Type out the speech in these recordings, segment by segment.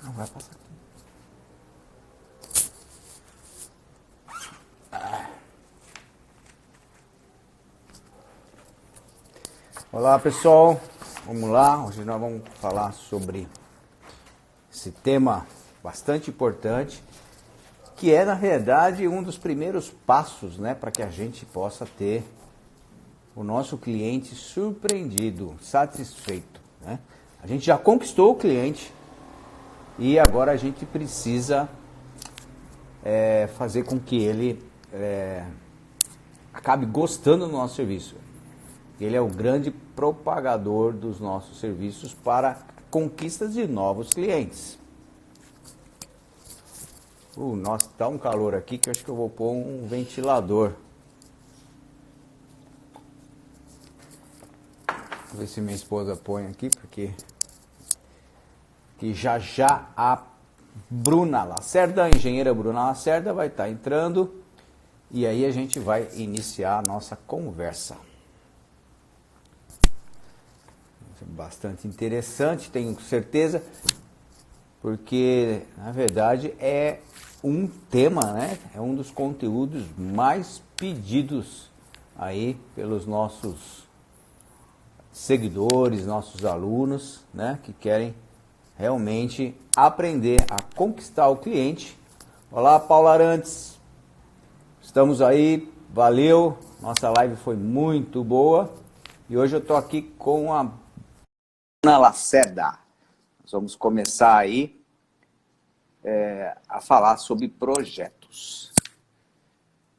Não vai passar. Olá pessoal, vamos lá. Hoje nós vamos falar sobre esse tema bastante importante, que é na verdade um dos primeiros passos, né, para que a gente possa ter o nosso cliente surpreendido, satisfeito, né? A gente já conquistou o cliente e agora a gente precisa fazer com que ele acabe gostando do nosso serviço. Ele é o grande propagador dos nossos serviços para conquistas de novos clientes. Nossa, tá um calor aqui que eu acho que eu vou pôr um ventilador. Vou ver se minha esposa põe aqui, porque já a Bruna Lacerda, a engenheira Bruna Lacerda, vai estar entrando e aí a gente vai iniciar a nossa conversa. Bastante interessante, tenho certeza, porque na verdade é um tema, né? É um dos conteúdos mais pedidos aí pelos nossos seguidores, nossos alunos, né? Que querem realmente aprender a conquistar o cliente. Olá, Paula Arantes, estamos aí, valeu, nossa live foi muito boa e hoje eu estou aqui com a Bruna Lacerda. Nós vamos começar aí a falar sobre projetos.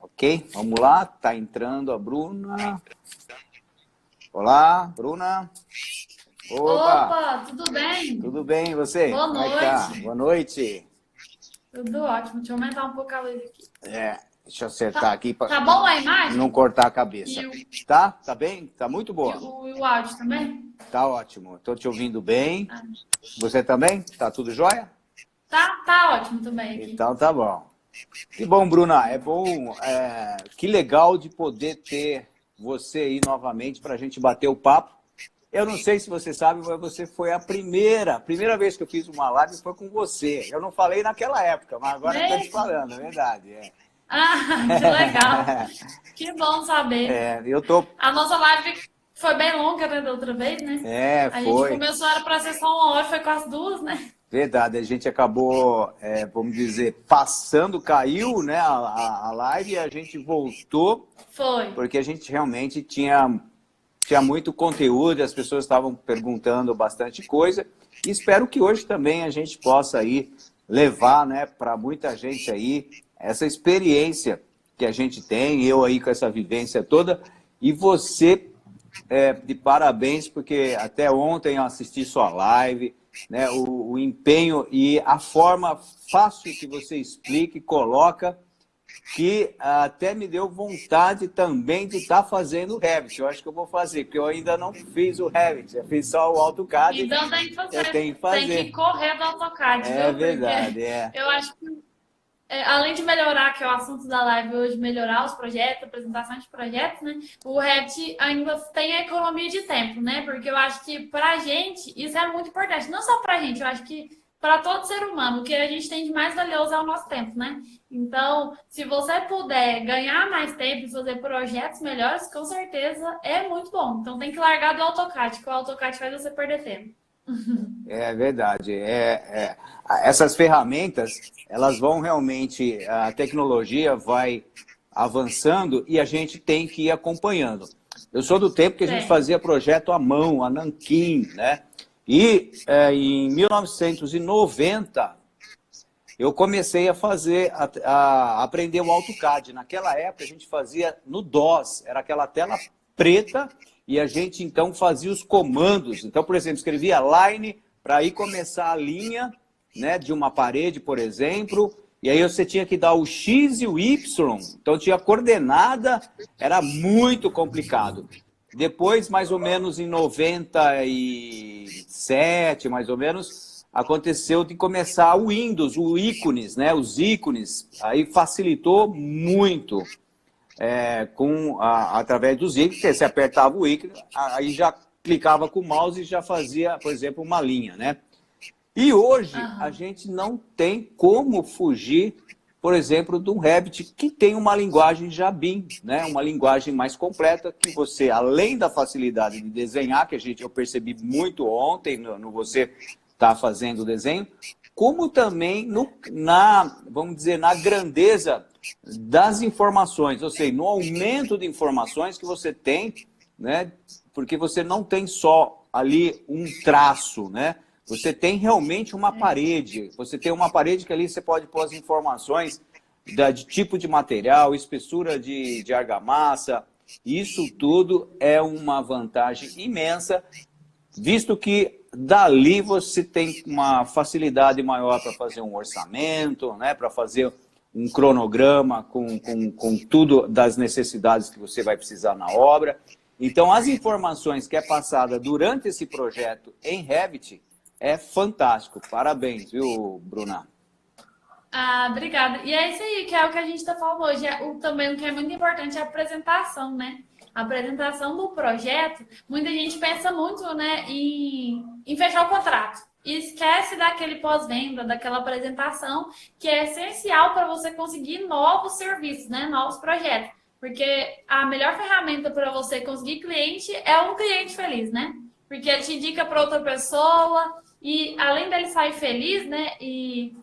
Ok? Vamos lá, tá entrando a Bruna. Olá, Bruna. Opa, tudo bem? Tudo bem, e você? Boa Como é que tá? noite. Boa noite. Tudo ótimo. Deixa eu aumentar um pouco a luz aqui. Deixa eu acertar aqui para Tá bom a imagem? não cortar a cabeça. E o, Tá bem? Tá muito e boa. o áudio também? Tá ótimo. Estou te ouvindo bem. Ah, Você também? Tá tudo jóia? tá ótimo também aqui. Então tá bom. Que bom, Bruna. É bom, que legal de poder ter você aí novamente para a gente bater o papo. Eu não sei se você sabe, mas você foi a primeira vez que eu fiz uma live foi com você. Eu não falei naquela época, mas agora eu estou te Mesmo? falando, é verdade. Ah, que legal. Que bom saber. Eu tô. A nossa live foi bem longa, né, da outra vez, né? A gente Foi. começou, era pra ser só 1 hora, foi quase 2, né? Verdade, a gente acabou, vamos dizer, passando, caiu, né, a live e a gente voltou, Foi. porque a gente realmente tinha muito conteúdo, as pessoas estavam perguntando bastante coisa, e espero que hoje também a gente possa aí levar, né, para muita gente aí essa experiência que a gente tem, eu aí com essa vivência toda, e você, de parabéns, porque até ontem eu assisti sua live, né, o empenho e a forma fácil que você explica e coloca, que até me deu vontade também de estar fazendo o Revit. Eu acho que eu vou fazer, porque eu ainda não fiz o Revit, eu fiz só o AutoCAD. Então tem que fazer. Eu tenho que fazer. Tem que correr do AutoCAD, É viu? verdade, Porque eu acho que além de melhorar, que é o assunto da live hoje, melhorar os projetos, apresentação de projetos, né? O Revit ainda tem a economia de tempo, né? Porque eu acho que pra gente isso é muito importante. Não só pra gente, eu acho que para todo ser humano, o que a gente tem de mais valioso é o nosso tempo, né? Então, se você puder ganhar mais tempo e fazer projetos melhores, com certeza é muito bom. Então tem que largar do AutoCAD, que o AutoCAD faz você perder tempo. É verdade. Essas ferramentas, elas vão realmente, a tecnologia vai avançando e a gente tem que ir acompanhando. Eu sou do tempo que a gente fazia projeto à mão, a nanquim, né? E em 1990, eu comecei a fazer, a aprender o AutoCAD. Naquela época, a gente fazia no DOS, era aquela tela preta, e a gente, então, fazia os comandos. Então, por exemplo, escrevia line para aí começar a linha, né, de uma parede, por exemplo, e aí você tinha que dar o X e o Y. Então, tinha coordenada, era muito complicado. Depois, mais ou menos em 97, mais ou menos, aconteceu de começar o Windows, o ícones, né, os ícones. Aí facilitou muito. Através dos ícones, você apertava o ícone, aí já clicava com o mouse e já fazia, por exemplo, uma linha, né? E hoje a gente não tem como fugir, por exemplo, de um Revit que tem uma linguagem Jabim, né? Uma linguagem mais completa que você, além da facilidade de desenhar, que eu percebi muito ontem no você estar fazendo o desenho, como também vamos dizer, na grandeza das informações, ou seja, no aumento de informações que você tem, né? Porque você não tem só ali um traço, né? Você tem realmente uma parede. Você tem uma parede que ali você pode pôr as informações de tipo de material, espessura de argamassa. Isso tudo é uma vantagem imensa, visto que dali você tem uma facilidade maior para fazer um orçamento, né? Para fazer um cronograma com tudo das necessidades que você vai precisar na obra. Então, as informações que é passada durante esse projeto em Revit é fantástico. Parabéns, viu, Bruna? Ah, obrigada. E é isso aí, que é o que a gente está falando hoje. Também o que é muito importante é a apresentação, né? A apresentação do projeto, muita gente pensa muito, né, em fechar o contrato. E esquece daquele pós-venda, daquela apresentação, que é essencial para você conseguir novos serviços, né? Novos projetos. Porque a melhor ferramenta para você conseguir cliente é um cliente feliz, né? Porque ele te indica para outra pessoa e além dele sair feliz, né? E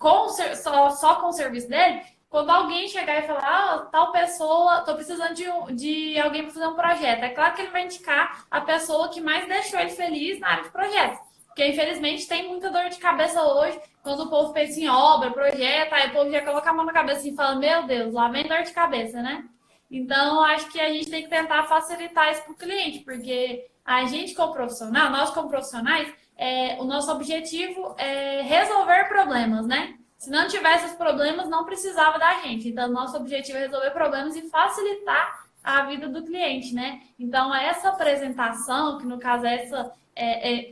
só com o serviço dele, quando alguém chegar e falar, tal pessoa, tô precisando de alguém para fazer um projeto. É claro que ele vai indicar a pessoa que mais deixou ele feliz na área de projetos. Porque, infelizmente, tem muita dor de cabeça hoje, quando o povo pensa em obra, projeto, aí o povo já coloca a mão na cabeça e fala, meu Deus, lá vem dor de cabeça, né? Então, acho que a gente tem que tentar facilitar isso para o cliente, porque a gente como profissional, nós como profissionais, o nosso objetivo é resolver problemas, né? Se não tivesse os problemas, não precisava da gente. Então, nosso objetivo é resolver problemas e facilitar a vida do cliente, né? Então, essa apresentação, que no caso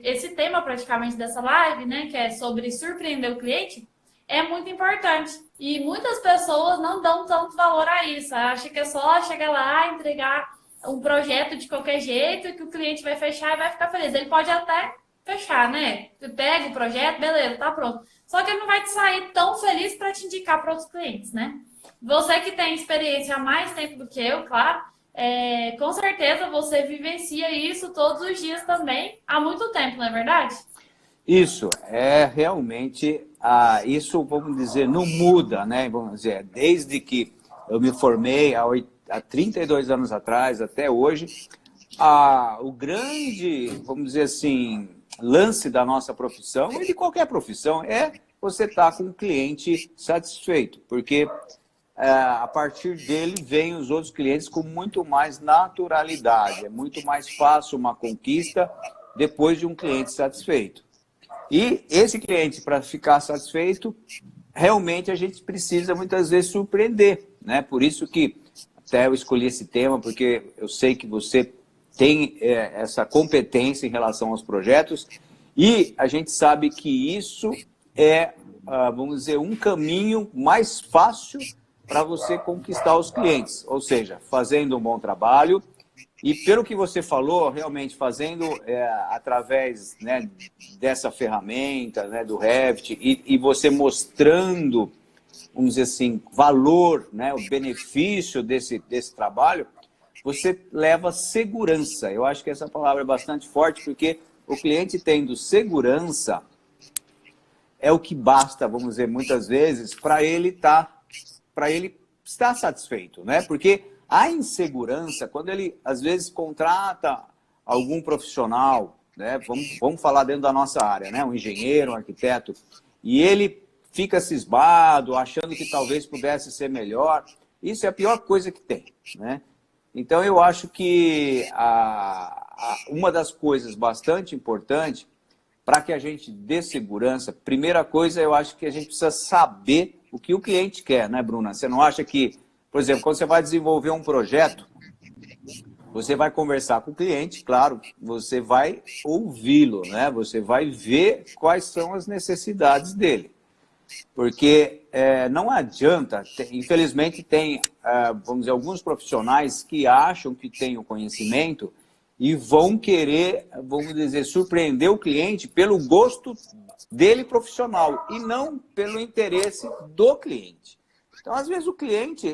esse tema praticamente dessa live, né? Que é sobre surpreender o cliente, é muito importante. E muitas pessoas não dão tanto valor a isso. Acha que é só chegar lá, entregar um projeto de qualquer jeito, que o cliente vai fechar e vai ficar feliz. Ele pode até fechar, né? Você pega o projeto, beleza, tá pronto. Só que ele não vai te sair tão feliz para te indicar para outros clientes, né? Você que tem experiência há mais tempo do que eu, claro, com certeza você vivencia isso todos os dias também, há muito tempo, não é verdade? Isso, realmente, isso, vamos dizer, não muda, né? Vamos dizer, desde que eu me formei há 32 anos atrás, até hoje, o grande, vamos dizer assim, lance da nossa profissão, e de qualquer profissão, é você estar com o cliente satisfeito, porque a partir dele vem os outros clientes com muito mais naturalidade, é muito mais fácil uma conquista depois de um cliente satisfeito. E esse cliente, para ficar satisfeito, realmente a gente precisa muitas vezes surpreender, né? Por isso que até eu escolhi esse tema, porque eu sei que você tem essa competência em relação aos projetos e a gente sabe que isso vamos dizer, um caminho mais fácil para você conquistar os clientes, ou seja, fazendo um bom trabalho. E pelo que você falou, realmente fazendo através, né, dessa ferramenta, né, do Revit, e você mostrando, vamos dizer assim, valor, né, o benefício desse trabalho, você leva segurança. Eu acho que essa palavra é bastante forte, porque o cliente tendo segurança é o que basta, vamos dizer, muitas vezes, para ele estar satisfeito, né? Porque a insegurança, quando ele, às vezes, contrata algum profissional, né? Vamos falar dentro da nossa área, né? Um engenheiro, um arquiteto, e ele fica cismado, achando que talvez pudesse ser melhor. Isso é a pior coisa que tem, né? Então, eu acho que uma das coisas bastante importantes para que a gente dê segurança, primeira coisa, eu acho que a gente precisa saber o que o cliente quer, né, Bruna? Você não acha que, por exemplo, quando você vai desenvolver um projeto, você vai conversar com o cliente, claro, você vai ouvi-lo, né? Você vai ver quais são as necessidades dele. Porque não adianta, infelizmente tem, vamos dizer, alguns profissionais que acham que têm o conhecimento e vão querer, vamos dizer, surpreender o cliente pelo gosto dele profissional e não pelo interesse do cliente. Então, às vezes, o cliente,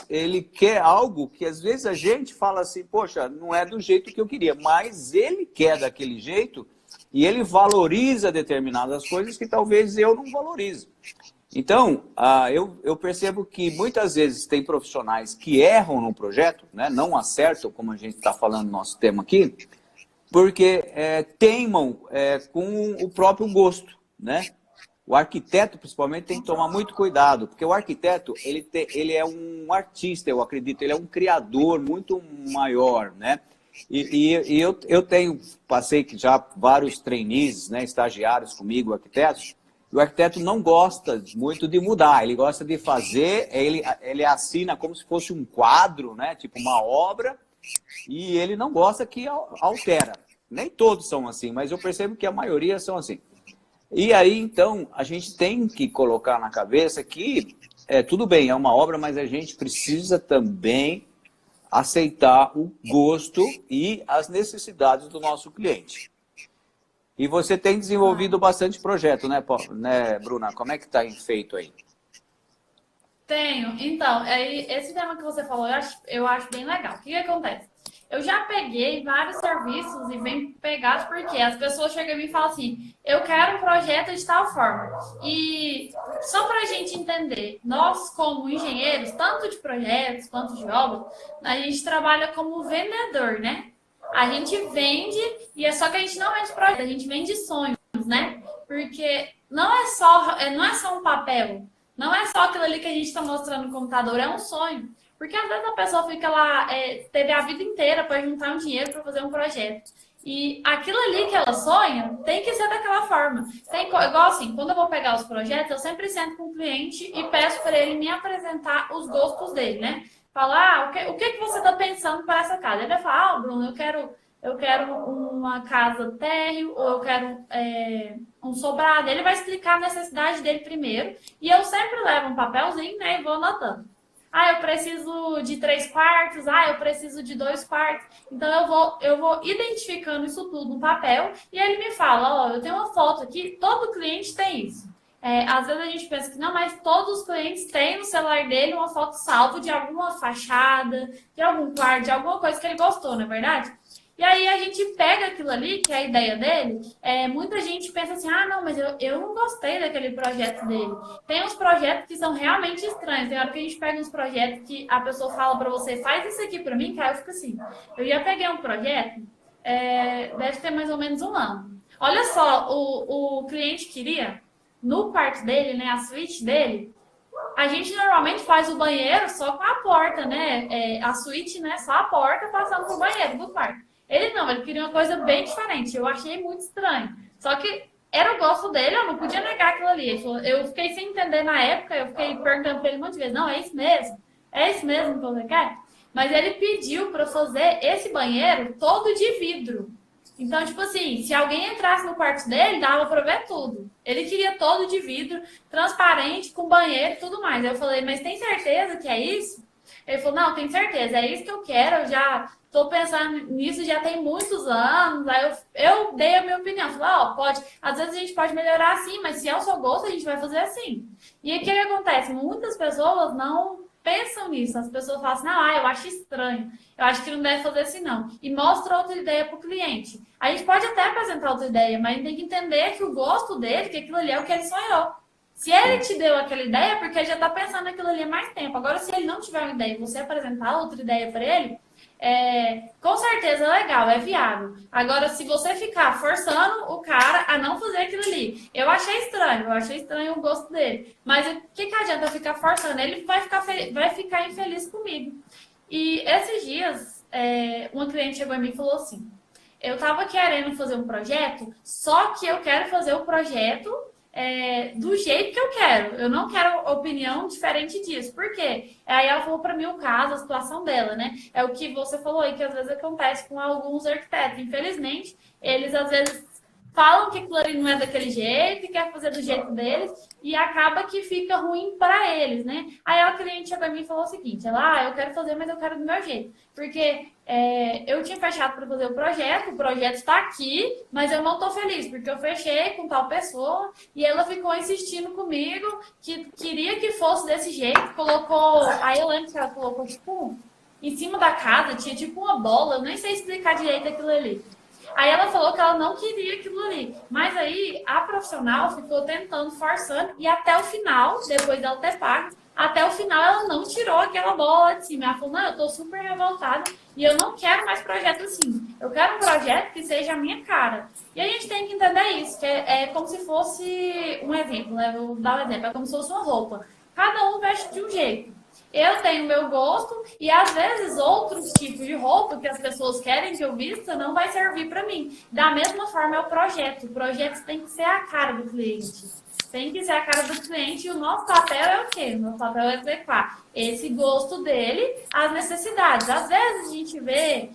ele quer algo que, às vezes, a gente fala assim, poxa, não é do jeito que eu queria, mas ele quer daquele jeito e ele valoriza determinadas coisas que talvez eu não valorize. Então, eu percebo que muitas vezes tem profissionais que erram no projeto, né, não acertam, como a gente está falando no nosso tema aqui, porque teimam com o próprio gosto, né? O arquiteto, principalmente, tem que tomar muito cuidado, porque o arquiteto, ele é um artista, eu acredito, ele é um criador muito maior, né? E eu passei já vários trainees, né, estagiários comigo, arquitetos, e o arquiteto não gosta muito de mudar, ele gosta de fazer, ele assina como se fosse um quadro, né, tipo uma obra, e ele não gosta que altera. Nem todos são assim, mas eu percebo que a maioria são assim. E aí, então, a gente tem que colocar na cabeça que, tudo bem, é uma obra, mas a gente precisa também aceitar o gosto e as necessidades do nosso cliente. E você tem desenvolvido bastante projeto, né, Bruna? Como é que está feito aí? Tenho. Então, esse tema que você falou, eu acho bem legal. O que acontece? Eu já peguei vários serviços e venho pegados porque as pessoas chegam e me falam assim, eu quero um projeto de tal forma. E só para a gente entender, nós como engenheiros, tanto de projetos quanto de obras, a gente trabalha como vendedor, né? A gente vende, e é só que a gente não vende projeto, a gente vende sonhos, né? Porque não é só um papel, não é só aquilo ali que a gente está mostrando no computador, é um sonho. Porque às vezes a pessoa fica lá, teve a vida inteira para juntar um dinheiro para fazer um projeto. E aquilo ali que ela sonha tem que ser daquela forma. Igual assim, quando eu vou pegar os projetos, eu sempre sento com o cliente e peço para ele me apresentar os gostos dele, né? Falar, o que você está pensando para essa casa? Ele vai falar, Bruno, eu quero uma casa térreo, ou eu quero um sobrado. Ele vai explicar a necessidade dele primeiro. E eu sempre levo um papelzinho, né, e vou anotando. Eu preciso de 3 quartos. Eu preciso de 2 quartos. Então, eu vou identificando isso tudo no papel e ele me fala, eu tenho uma foto aqui, todo cliente tem isso. Às vezes a gente pensa que não, mas todos os clientes têm no celular dele uma foto salva de alguma fachada, de algum quarto, de alguma coisa que ele gostou, não é verdade? E aí a gente pega aquilo ali, que é a ideia dele, muita gente pensa assim, não, mas eu não gostei daquele projeto dele. Tem uns projetos que são realmente estranhos. Tem hora que a gente pega uns projetos que a pessoa fala pra você, faz isso aqui pra mim, cara, eu fico assim. Eu já peguei um projeto, deve ter mais ou menos 1 ano. Olha só, o cliente queria, no quarto dele, né, a suíte dele, a gente normalmente faz o banheiro só com a porta, né? A suíte, né, só a porta passando pro banheiro do quarto. Ele queria uma coisa bem diferente. Eu achei muito estranho. Só que era o gosto dele, eu não podia negar aquilo ali. Ele falou, eu fiquei sem entender na época, eu fiquei perguntando pra ele um monte de vezes, não, é isso mesmo? É isso mesmo que você quer? Mas ele pediu para fazer esse banheiro todo de vidro. Então, tipo assim, se alguém entrasse no quarto dele, dava para ver tudo. Ele queria todo de vidro, transparente, com banheiro e tudo mais. Aí eu falei, mas tem certeza que é isso? Ele falou, não, tenho certeza, é isso que eu quero, eu já tô pensando nisso já tem muitos anos. Aí eu dei a minha opinião, falei, pode, às vezes a gente pode melhorar assim, mas se é o seu gosto, a gente vai fazer assim. E aí o que acontece? Muitas pessoas não pensam nisso, as pessoas falam assim, não, eu acho estranho, eu acho que não deve fazer assim não. E mostra outra ideia para o cliente. A gente pode até apresentar outra ideia, mas tem que entender que o gosto dele, que aquilo ali é o que ele sonhou. Se ele te deu aquela ideia, é porque ele já está pensando naquilo ali há mais tempo. Agora, se ele não tiver uma ideia e você apresentar outra ideia para ele, com certeza é legal, é viável. Agora, se você ficar forçando o cara a não fazer aquilo ali, eu achei estranho o gosto dele. Mas o que adianta ficar forçando? Ele vai ficar infeliz comigo. E esses dias, uma cliente chegou a mim e falou assim, eu estava querendo fazer um projeto, só que eu quero fazer o projeto do jeito que eu quero. Eu não quero opinião diferente disso. Por quê? Aí ela falou para mim o caso, a situação dela, né? É o que você falou aí, que às vezes acontece com alguns arquitetos. Infelizmente, eles às vezes falam que aquilo ali não é daquele jeito, quer fazer do jeito deles, e acaba que fica ruim para eles, né? Aí a cliente chegou a mim e falou o seguinte, eu quero fazer, mas eu quero do meu jeito. Porque eu tinha fechado para fazer o projeto está aqui, mas eu não estou feliz, porque eu fechei com tal pessoa, e ela ficou insistindo comigo, que queria que fosse desse jeito, aí eu lembro que ela colocou, tipo, em cima da casa, tinha tipo uma bola, eu nem sei explicar direito aquilo ali. Aí ela falou que ela não queria aquilo ali. Mas aí a profissional ficou tentando, forçando, e até o final, depois dela ter pago, até o final ela não tirou aquela bola de cima. Ela falou, não, eu tô super revoltada e eu não quero mais projeto assim. Eu quero um projeto que seja a minha cara. E a gente tem que entender isso, que é como se fosse um exemplo, né? Vou dar um exemplo, é como se fosse uma roupa. Cada um veste de um jeito. Eu tenho meu gosto e às vezes outros tipos de roupa que as pessoas querem que eu vista não vai servir para mim. Da mesma forma é o projeto. O projeto tem que ser a cara do cliente. Tem que ser a cara do cliente e o nosso papel é o quê? O nosso papel é adequar esse gosto dele às necessidades. Às vezes a gente vê,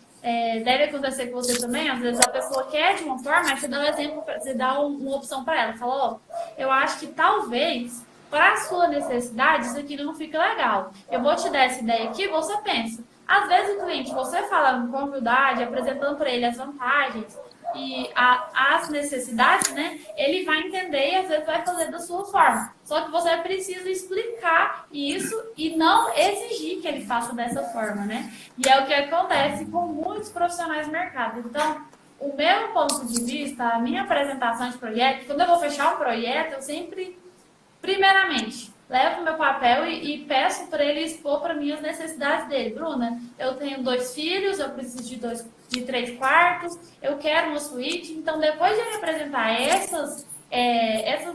deve acontecer com você também, às vezes a pessoa quer de uma forma, mas você dá um exemplo, você dá uma opção para ela. Fala, eu acho que talvez para a sua necessidade, isso aqui não fica legal. Eu vou te dar essa ideia aqui, você pensa. Às vezes o cliente, você falando com humildade, apresentando para ele as vantagens e as necessidades, né? Ele vai entender e às vezes vai fazer da sua forma. Só que você precisa explicar isso e não exigir que ele faça dessa forma, né? E é o que acontece com muitos profissionais do mercado. Então, o meu ponto de vista, a minha apresentação de projeto, quando eu vou fechar um projeto, eu sempre... Primeiramente, levo meu papel e peço para ele expor para mim as necessidades dele. Bruna, eu tenho 2 filhos, eu preciso de 3 quartos, eu quero uma suíte. Então, depois de ele apresentar essas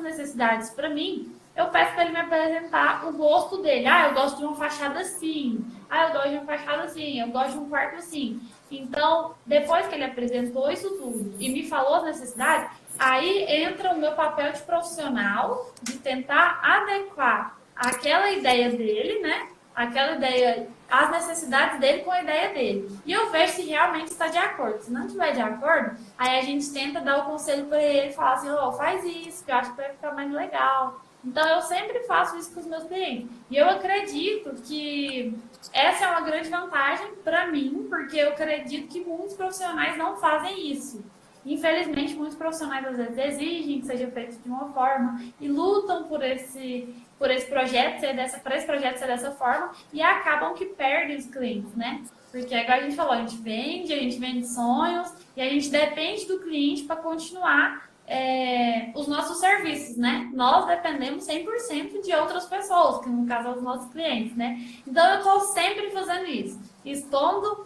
necessidades para mim, eu peço para ele me apresentar o gosto dele. Eu gosto de uma fachada assim. Eu gosto de uma fachada assim. Eu gosto de um quarto assim. Então, depois que ele apresentou isso tudo e me falou as necessidades, aí entra o meu papel de profissional de tentar adequar aquela ideia dele, né? Aquela ideia, as necessidades dele com a ideia dele. E eu vejo se realmente está de acordo. Se não estiver de acordo, aí a gente tenta dar o conselho para ele, falar assim, faz isso, que eu acho que vai ficar mais legal. Então, eu sempre faço isso com os meus clientes. E eu acredito que essa é uma grande vantagem para mim, porque eu acredito que muitos profissionais não fazem isso. Infelizmente, muitos profissionais às vezes exigem que seja feito de uma forma e lutam por esse projeto para esse projeto ser dessa forma e acabam que perdem os clientes, né? Porque agora a gente falou, a gente vende sonhos e a gente depende do cliente para continuar os nossos serviços, né? Nós dependemos 100% de outras pessoas, que no caso são os nossos clientes, né? Então eu estou sempre fazendo isso, expondo,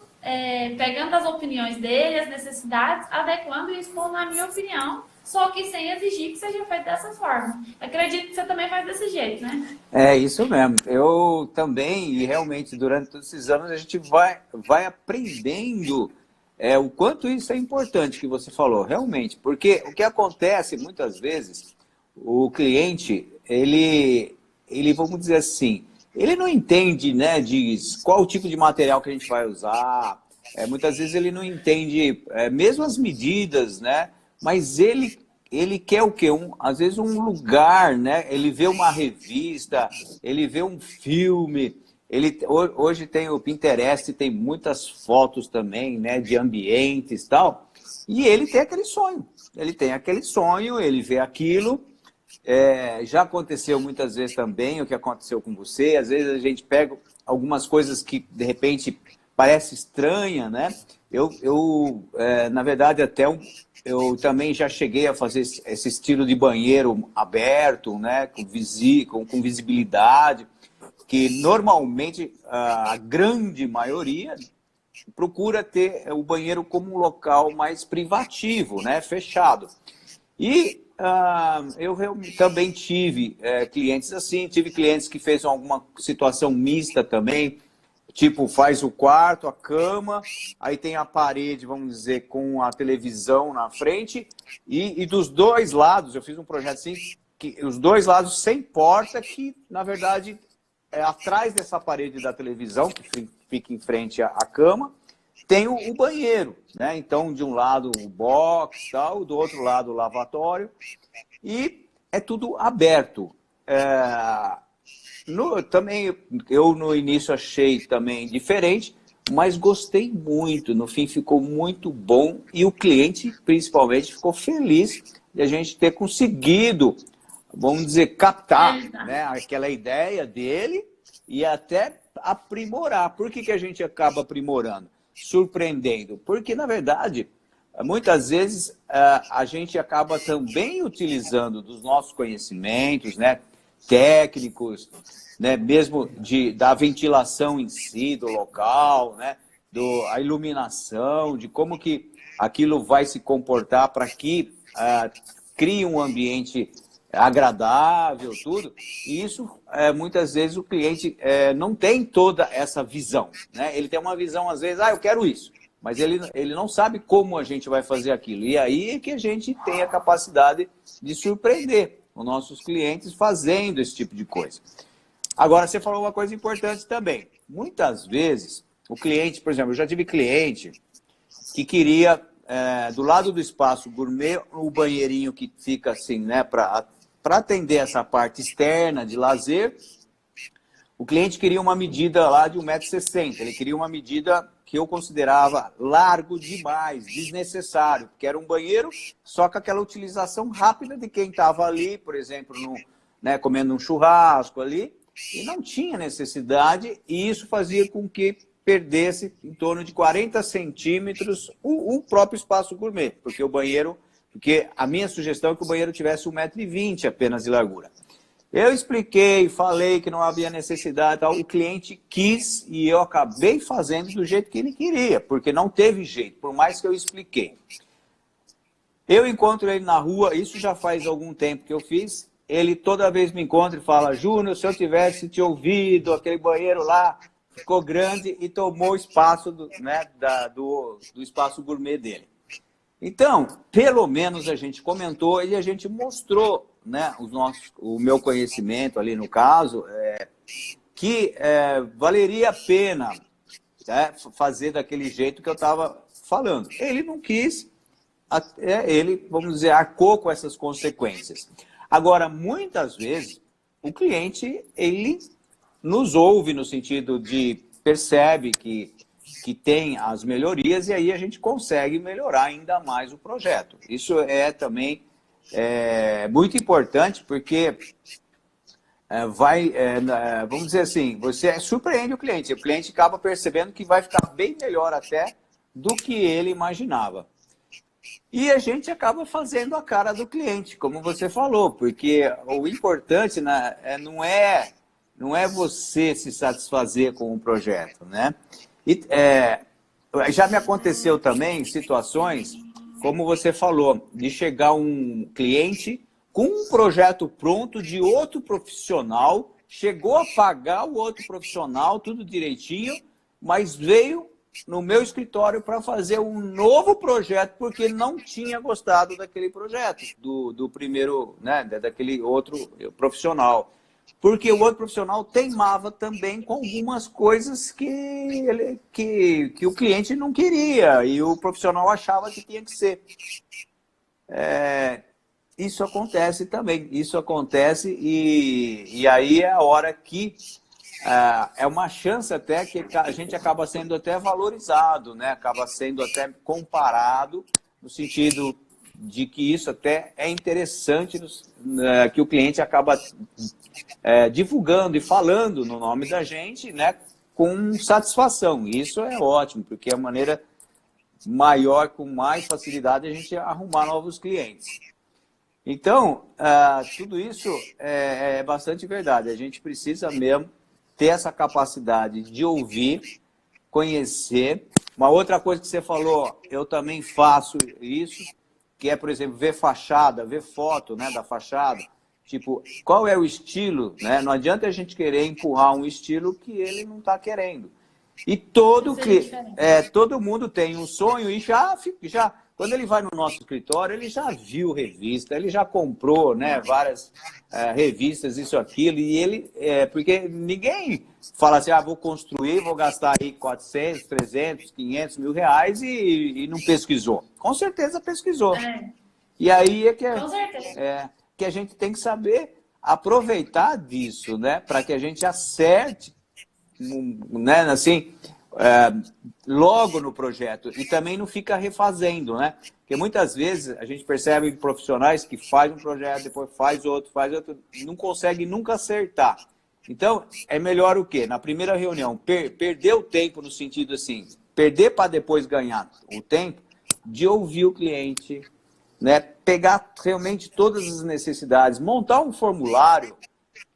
pegando as opiniões dele, as necessidades, adequando e expondo a minha opinião, só que sem exigir que seja feito dessa forma. Acredito que você também faz desse jeito, né? É isso mesmo. Eu também, e realmente durante todos esses anos, a gente vai aprendendo o quanto isso é importante que você falou, realmente. Porque o que acontece muitas vezes, o cliente, ele vamos dizer assim, ele não entende, né, de qual tipo de material que a gente vai usar. Muitas vezes ele não entende mesmo as medidas, né? Mas ele quer o quê? Às vezes um lugar, né? Ele vê uma revista, ele vê um filme. Hoje tem o Pinterest, tem muitas fotos também, né? De ambientes e tal. E ele tem aquele sonho. Ele vê aquilo. Já aconteceu muitas vezes também o que aconteceu com você. Às vezes a gente pega algumas coisas que, de repente, parece estranha, né? Na verdade, eu também já cheguei a fazer esse estilo de banheiro aberto, né? Com visibilidade, que normalmente a grande maioria procura ter o banheiro como um local mais privativo, né? Fechado. E eu também tive clientes assim, tive clientes que fez alguma situação mista também, tipo faz o quarto, a cama, aí tem a parede, vamos dizer, com a televisão na frente, e dos dois lados, eu fiz um projeto assim, que os dois lados sem porta, que na verdade atrás dessa parede da televisão, que fica em frente à cama, tem o banheiro, né? Então, de um lado o box, tal, do outro lado o lavatório, e é tudo aberto. Também, eu no início achei também diferente, mas gostei muito, no fim ficou muito bom, e o cliente, principalmente, ficou feliz de a gente ter conseguido, vamos dizer, captar, né, aquela ideia dele e até aprimorar. Por que a gente acaba aprimorando? Surpreendendo. Porque, na verdade, muitas vezes a gente acaba também utilizando dos nossos conhecimentos, né, técnicos, né, mesmo da ventilação em si, do local, né, a iluminação, de como que aquilo vai se comportar para que crie um ambiente agradável, tudo. E isso, muitas vezes, o cliente não tem toda essa visão, né? Ele tem uma visão, às vezes, eu quero isso, mas ele não sabe como a gente vai fazer aquilo. E aí é que a gente tem a capacidade de surpreender os nossos clientes fazendo esse tipo de coisa. Agora, você falou uma coisa importante também. Muitas vezes, o cliente, por exemplo, eu já tive cliente que queria, do lado do espaço gourmet, o banheirinho que fica assim, né, para atender essa parte externa de lazer. O cliente queria uma medida lá de 1,60 m. Ele queria uma medida que eu considerava largo demais, desnecessário, porque era um banheiro só com aquela utilização rápida de quem estava ali, por exemplo, né, comendo um churrasco ali, e não tinha necessidade, e isso fazia com que perdesse em torno de 40 centímetros o próprio espaço gourmet, porque a minha sugestão é que o banheiro tivesse 1,20 m apenas de largura. Eu expliquei, falei que não havia necessidade, tal. O cliente quis e eu acabei fazendo do jeito que ele queria, porque não teve jeito, por mais que eu expliquei. Eu encontro ele na rua, isso já faz algum tempo que eu fiz, ele toda vez me encontra e fala: Júnior, se eu tivesse te ouvido, aquele banheiro lá ficou grande e tomou espaço do espaço gourmet dele. Então, pelo menos a gente comentou e a gente mostrou, né, o meu conhecimento ali no caso, que valeria a pena, né, fazer daquele jeito que eu estava falando. Ele não quis, ele, vamos dizer, arcou com essas consequências. Agora, muitas vezes, o cliente, ele nos ouve no sentido de percebe que tem as melhorias e aí a gente consegue melhorar ainda mais o projeto. Isso é também muito importante porque vamos dizer assim, você surpreende o cliente acaba percebendo que vai ficar bem melhor até do que ele imaginava. E a gente acaba fazendo a cara do cliente, como você falou, porque o importante, né, não é você se satisfazer com o projeto, né? E, já me aconteceu também situações, como você falou, de chegar um cliente com um projeto pronto de outro profissional, chegou a pagar o outro profissional, tudo direitinho, mas veio no meu escritório para fazer um novo projeto, porque não tinha gostado daquele projeto, do primeiro, né, daquele outro profissional. Porque o outro profissional teimava também com algumas coisas que o cliente não queria e o profissional achava que tinha que ser. Isso acontece também, isso acontece e aí é a hora que é uma chance até que a gente acaba sendo até valorizado, né? Acaba sendo até comparado no sentido de que isso até é interessante, que o cliente acaba divulgando e falando no nome da gente, né, com satisfação. Isso é ótimo, porque é a maneira maior, com mais facilidade, a gente arrumar novos clientes. Então, tudo isso é bastante verdade. A gente precisa mesmo ter essa capacidade de ouvir, conhecer. Uma outra coisa que você falou, eu também faço isso, que é, por exemplo, ver fachada, ver foto, né, da fachada. Tipo, qual é o estilo, né? Não adianta a gente querer empurrar um estilo que ele não está querendo. E todo mundo tem um sonho e já Quando ele vai no nosso escritório, ele já viu revista, ele já comprou, né, várias revistas, isso, aquilo, e ele, porque ninguém fala assim, vou construir, vou gastar aí 400, 300, 500 mil reais e não pesquisou. Com certeza pesquisou. E aí Com certeza. que a gente tem que saber aproveitar disso, né, para que a gente acerte, né, assim, logo no projeto e também não fica refazendo, né? Porque muitas vezes a gente percebe profissionais que faz um projeto, depois faz outro, não consegue nunca acertar. Então, é melhor o quê? Na primeira reunião, perder o tempo no sentido assim, perder para depois ganhar o tempo de ouvir o cliente, né? Pegar realmente todas as necessidades, montar um formulário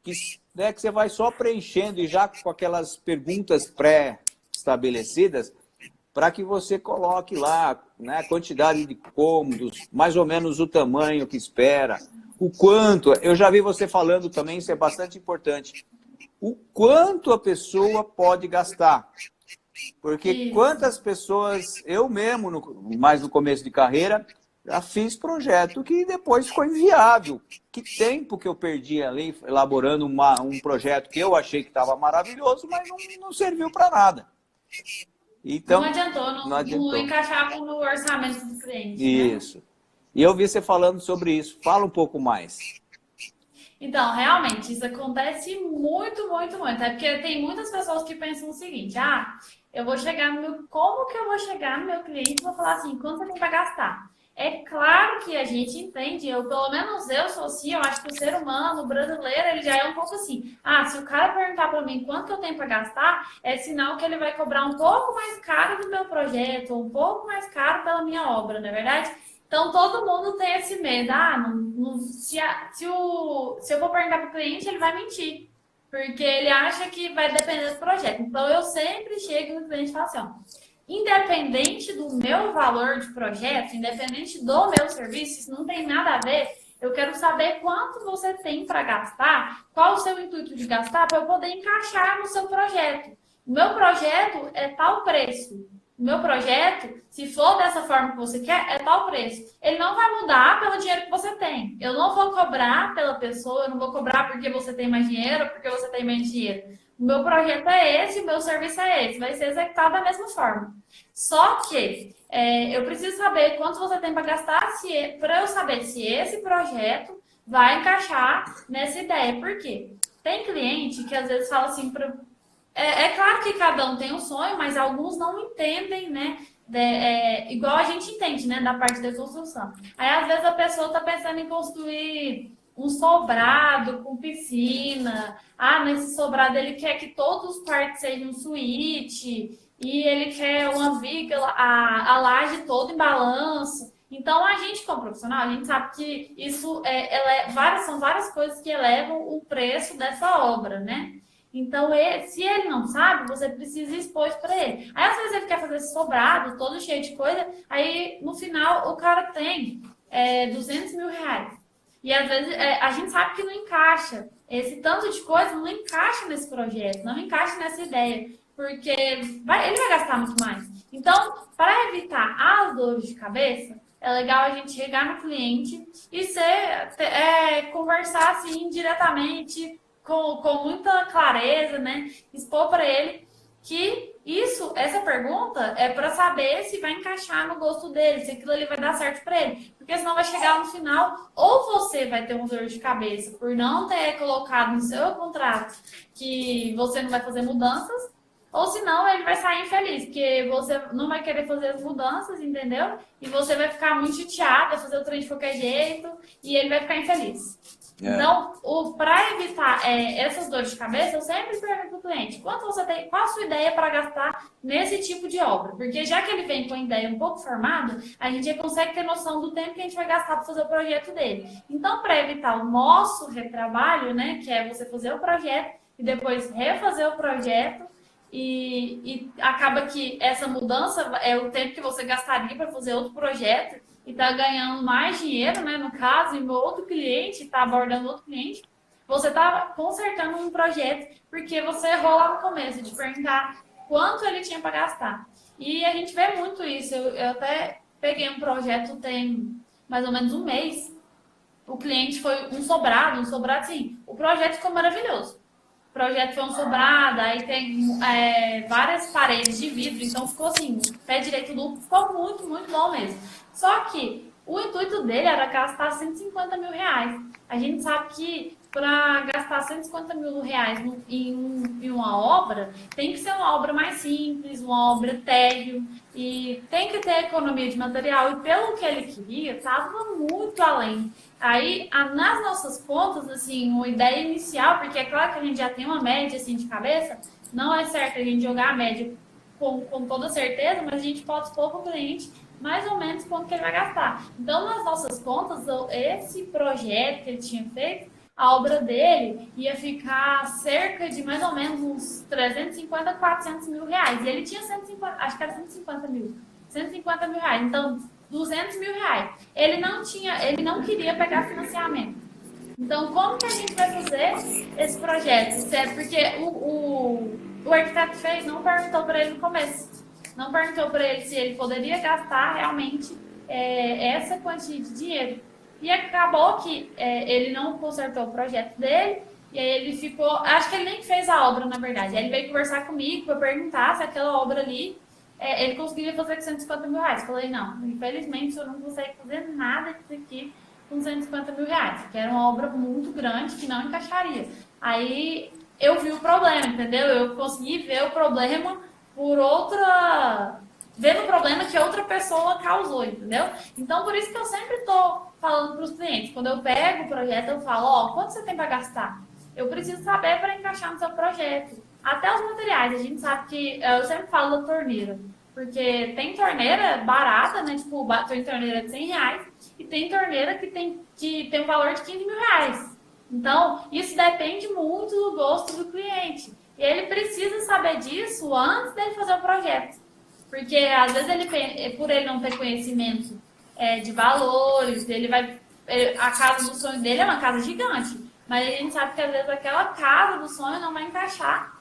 que você vai só preenchendo e já com aquelas perguntas pré-estabelecidas para que você coloque lá, né, a quantidade de cômodos, mais ou menos o tamanho que espera, o quanto. Eu já vi você falando também, isso é bastante importante, o quanto a pessoa pode gastar. Porque quantas pessoas, eu mesmo, mais no começo de carreira, já fiz projeto que depois ficou inviável. Que tempo que eu perdi ali elaborando um projeto que eu achei que estava maravilhoso, mas não serviu para nada. Então, não adiantou, não encaixava no orçamento do cliente. Isso. Né? E eu vi você falando sobre isso. Fala um pouco mais. Então, realmente, isso acontece muito, muito, muito. É porque tem muitas pessoas que pensam o seguinte, eu vou chegar no meu... Como que eu vou chegar no meu cliente e vou falar assim, quanto você tem para gastar? É claro que a gente entende, pelo menos eu sou assim, eu acho que o ser humano, o brasileiro, ele já é um pouco assim. Se o cara perguntar para mim quanto eu tenho para gastar, é sinal que ele vai cobrar um pouco mais caro do meu projeto, ou um pouco mais caro pela minha obra, não é verdade? Então, todo mundo tem esse medo. Se eu for perguntar para o cliente, ele vai mentir. Porque ele acha que vai depender do projeto. Então, eu sempre chego no cliente e falo assim, independente do meu valor de projeto, independente do meu serviço, isso não tem nada a ver. Eu quero saber quanto você tem para gastar, qual o seu intuito de gastar, para eu poder encaixar no seu projeto. O meu projeto é tal preço. O meu projeto, se for dessa forma que você quer, é tal preço. Ele não vai mudar pelo dinheiro que você tem. Eu não vou cobrar pela pessoa, eu não vou cobrar porque você tem mais dinheiro, porque você tem menos dinheiro. O meu projeto é esse, o meu serviço é esse. Vai ser executado da mesma forma. Só que eu preciso saber quanto você tem para gastar para eu saber se esse projeto vai encaixar nessa ideia. Por quê? Tem cliente que às vezes fala assim... É claro que cada um tem um sonho, mas alguns não entendem, né? Igual a gente entende, né? Da parte da construção. Aí, às vezes, a pessoa está pensando em construir um sobrado com piscina. Nesse sobrado ele quer que todos os quartos sejam suíte. E ele quer uma viga, a laje toda em balanço. Então, a gente, como profissional, a gente sabe que isso são várias coisas que elevam o preço dessa obra, né? Então, se ele não sabe, você precisa expor isso para ele. Aí, às vezes, ele quer fazer esse sobrado, todo cheio de coisa. Aí, no final, o cara tem 200 mil reais. E, às vezes, a gente sabe que não encaixa. Esse tanto de coisa não encaixa nesse projeto, não encaixa nessa ideia. Porque ele vai gastar muito mais. Então, para evitar as dores de cabeça, é legal a gente chegar no cliente e conversar assim diretamente, com muita clareza, né? Expor para ele que essa pergunta é para saber se vai encaixar no gosto dele, se aquilo ali vai dar certo para ele. Porque senão vai chegar no final, ou você vai ter um dor de cabeça por não ter colocado no seu contrato que você não vai fazer mudanças, ou senão ele vai sair infeliz, porque você não vai querer fazer as mudanças, entendeu? E você vai ficar muito chateado, vai fazer o trem de qualquer jeito, e ele vai ficar infeliz. Então, para evitar essas dores de cabeça, eu sempre pergunto para o cliente, quanto você tem, qual a sua ideia para gastar nesse tipo de obra? Porque já que ele vem com a ideia um pouco formada, a gente já consegue ter noção do tempo que a gente vai gastar para fazer o projeto dele. Então, para evitar o nosso retrabalho, né, que é você fazer o projeto e depois refazer o projeto, e acaba que essa mudança é o tempo que você gastaria para fazer outro projeto, e está ganhando mais dinheiro, né? No caso, em outro cliente, está abordando outro cliente, você está consertando um projeto, porque você errou lá no começo de perguntar quanto ele tinha para gastar. E a gente vê muito isso. Eu até peguei um projeto tem mais ou menos um mês. O cliente foi um sobrado, sim. O projeto ficou maravilhoso. O projeto foi um sobrado, aí tem várias paredes de vidro, então ficou assim, pé direito duplo, ficou muito, muito bom mesmo. Só que o intuito dele era gastar 150 mil reais. A gente sabe que para gastar 150 mil reais em uma obra, tem que ser uma obra mais simples, uma obra térreo, e tem que ter economia de material. E pelo que ele queria, estava muito além. Aí, nas nossas contas, assim, uma ideia inicial, porque é claro que a gente já tem uma média assim de cabeça, não é certo a gente jogar a média com toda certeza, mas a gente pode expor para o cliente mais ou menos quanto que ele vai gastar. Então, nas nossas contas, esse projeto que ele tinha feito, a obra dele ia ficar cerca de mais ou menos uns 350, 400 mil reais. E ele tinha 150, acho que era 150 mil. 150 mil reais. Então, 200 mil reais. Ele não queria pegar financiamento. Então, como que a gente vai fazer esse projeto? Certo? Porque o arquiteto fez, não perguntou para ele no começo. Não perguntou para ele se ele poderia gastar realmente essa quantia de dinheiro. E acabou que ele não consertou o projeto dele, e aí ele ficou... Acho que ele nem fez a obra, na verdade. Aí ele veio conversar comigo para perguntar se aquela obra ali ele conseguiria fazer com 150 mil reais. Falei, não, infelizmente eu não consigo fazer nada disso aqui com 150 mil reais, que era uma obra muito grande que não encaixaria. Aí eu vi o problema, entendeu? Eu consegui ver o problema vendo o problema que outra pessoa causou, entendeu? Então, por isso que eu sempre estou falando para os clientes, quando eu pego o projeto, eu falo, quanto você tem para gastar? Eu preciso saber para encaixar no seu projeto. Até os materiais, a gente sabe que, eu sempre falo da torneira, porque tem torneira barata, né? Tipo, tem torneira de 100 reais, e tem torneira que tem um valor de 15 mil reais. Então, isso depende muito do gosto do cliente. E ele precisa saber disso antes dele fazer o projeto. Porque, às vezes, por ele não ter conhecimento de valores, a casa do sonho dele é uma casa gigante. Mas a gente sabe que, às vezes, aquela casa do sonho não vai encaixar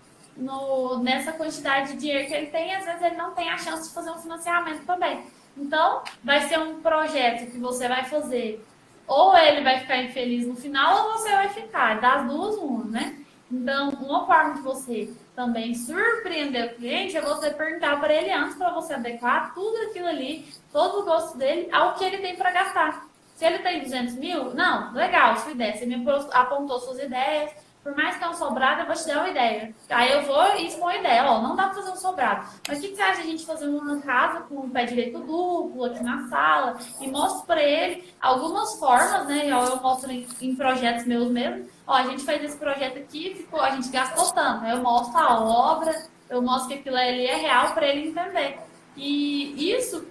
nessa quantidade de dinheiro que ele tem. E, às vezes, ele não tem a chance de fazer um financiamento também. Então, vai ser um projeto que você vai fazer. Ou ele vai ficar infeliz no final, ou você vai ficar. Das duas, uma, né? Então, uma forma de você também surpreender o cliente é você perguntar para ele antes, para você adequar tudo aquilo ali, todo o gosto dele, ao que ele tem para gastar. Se ele tem 200 mil, não, legal, sua ideia. Você me apontou suas ideias, por mais que tenha um sobrado, eu vou te dar uma ideia. Aí eu vou e expor a ideia, não dá para fazer um sobrado. Mas o que você acha de a gente fazer uma casa com um pé direito duplo aqui na sala e mostro para ele algumas formas, né? Eu mostro em projetos meus mesmo. A gente fez esse projeto aqui, a gente gastou tanto. Eu mostro a obra, eu mostro que aquilo ali é real para ele entender. E isso,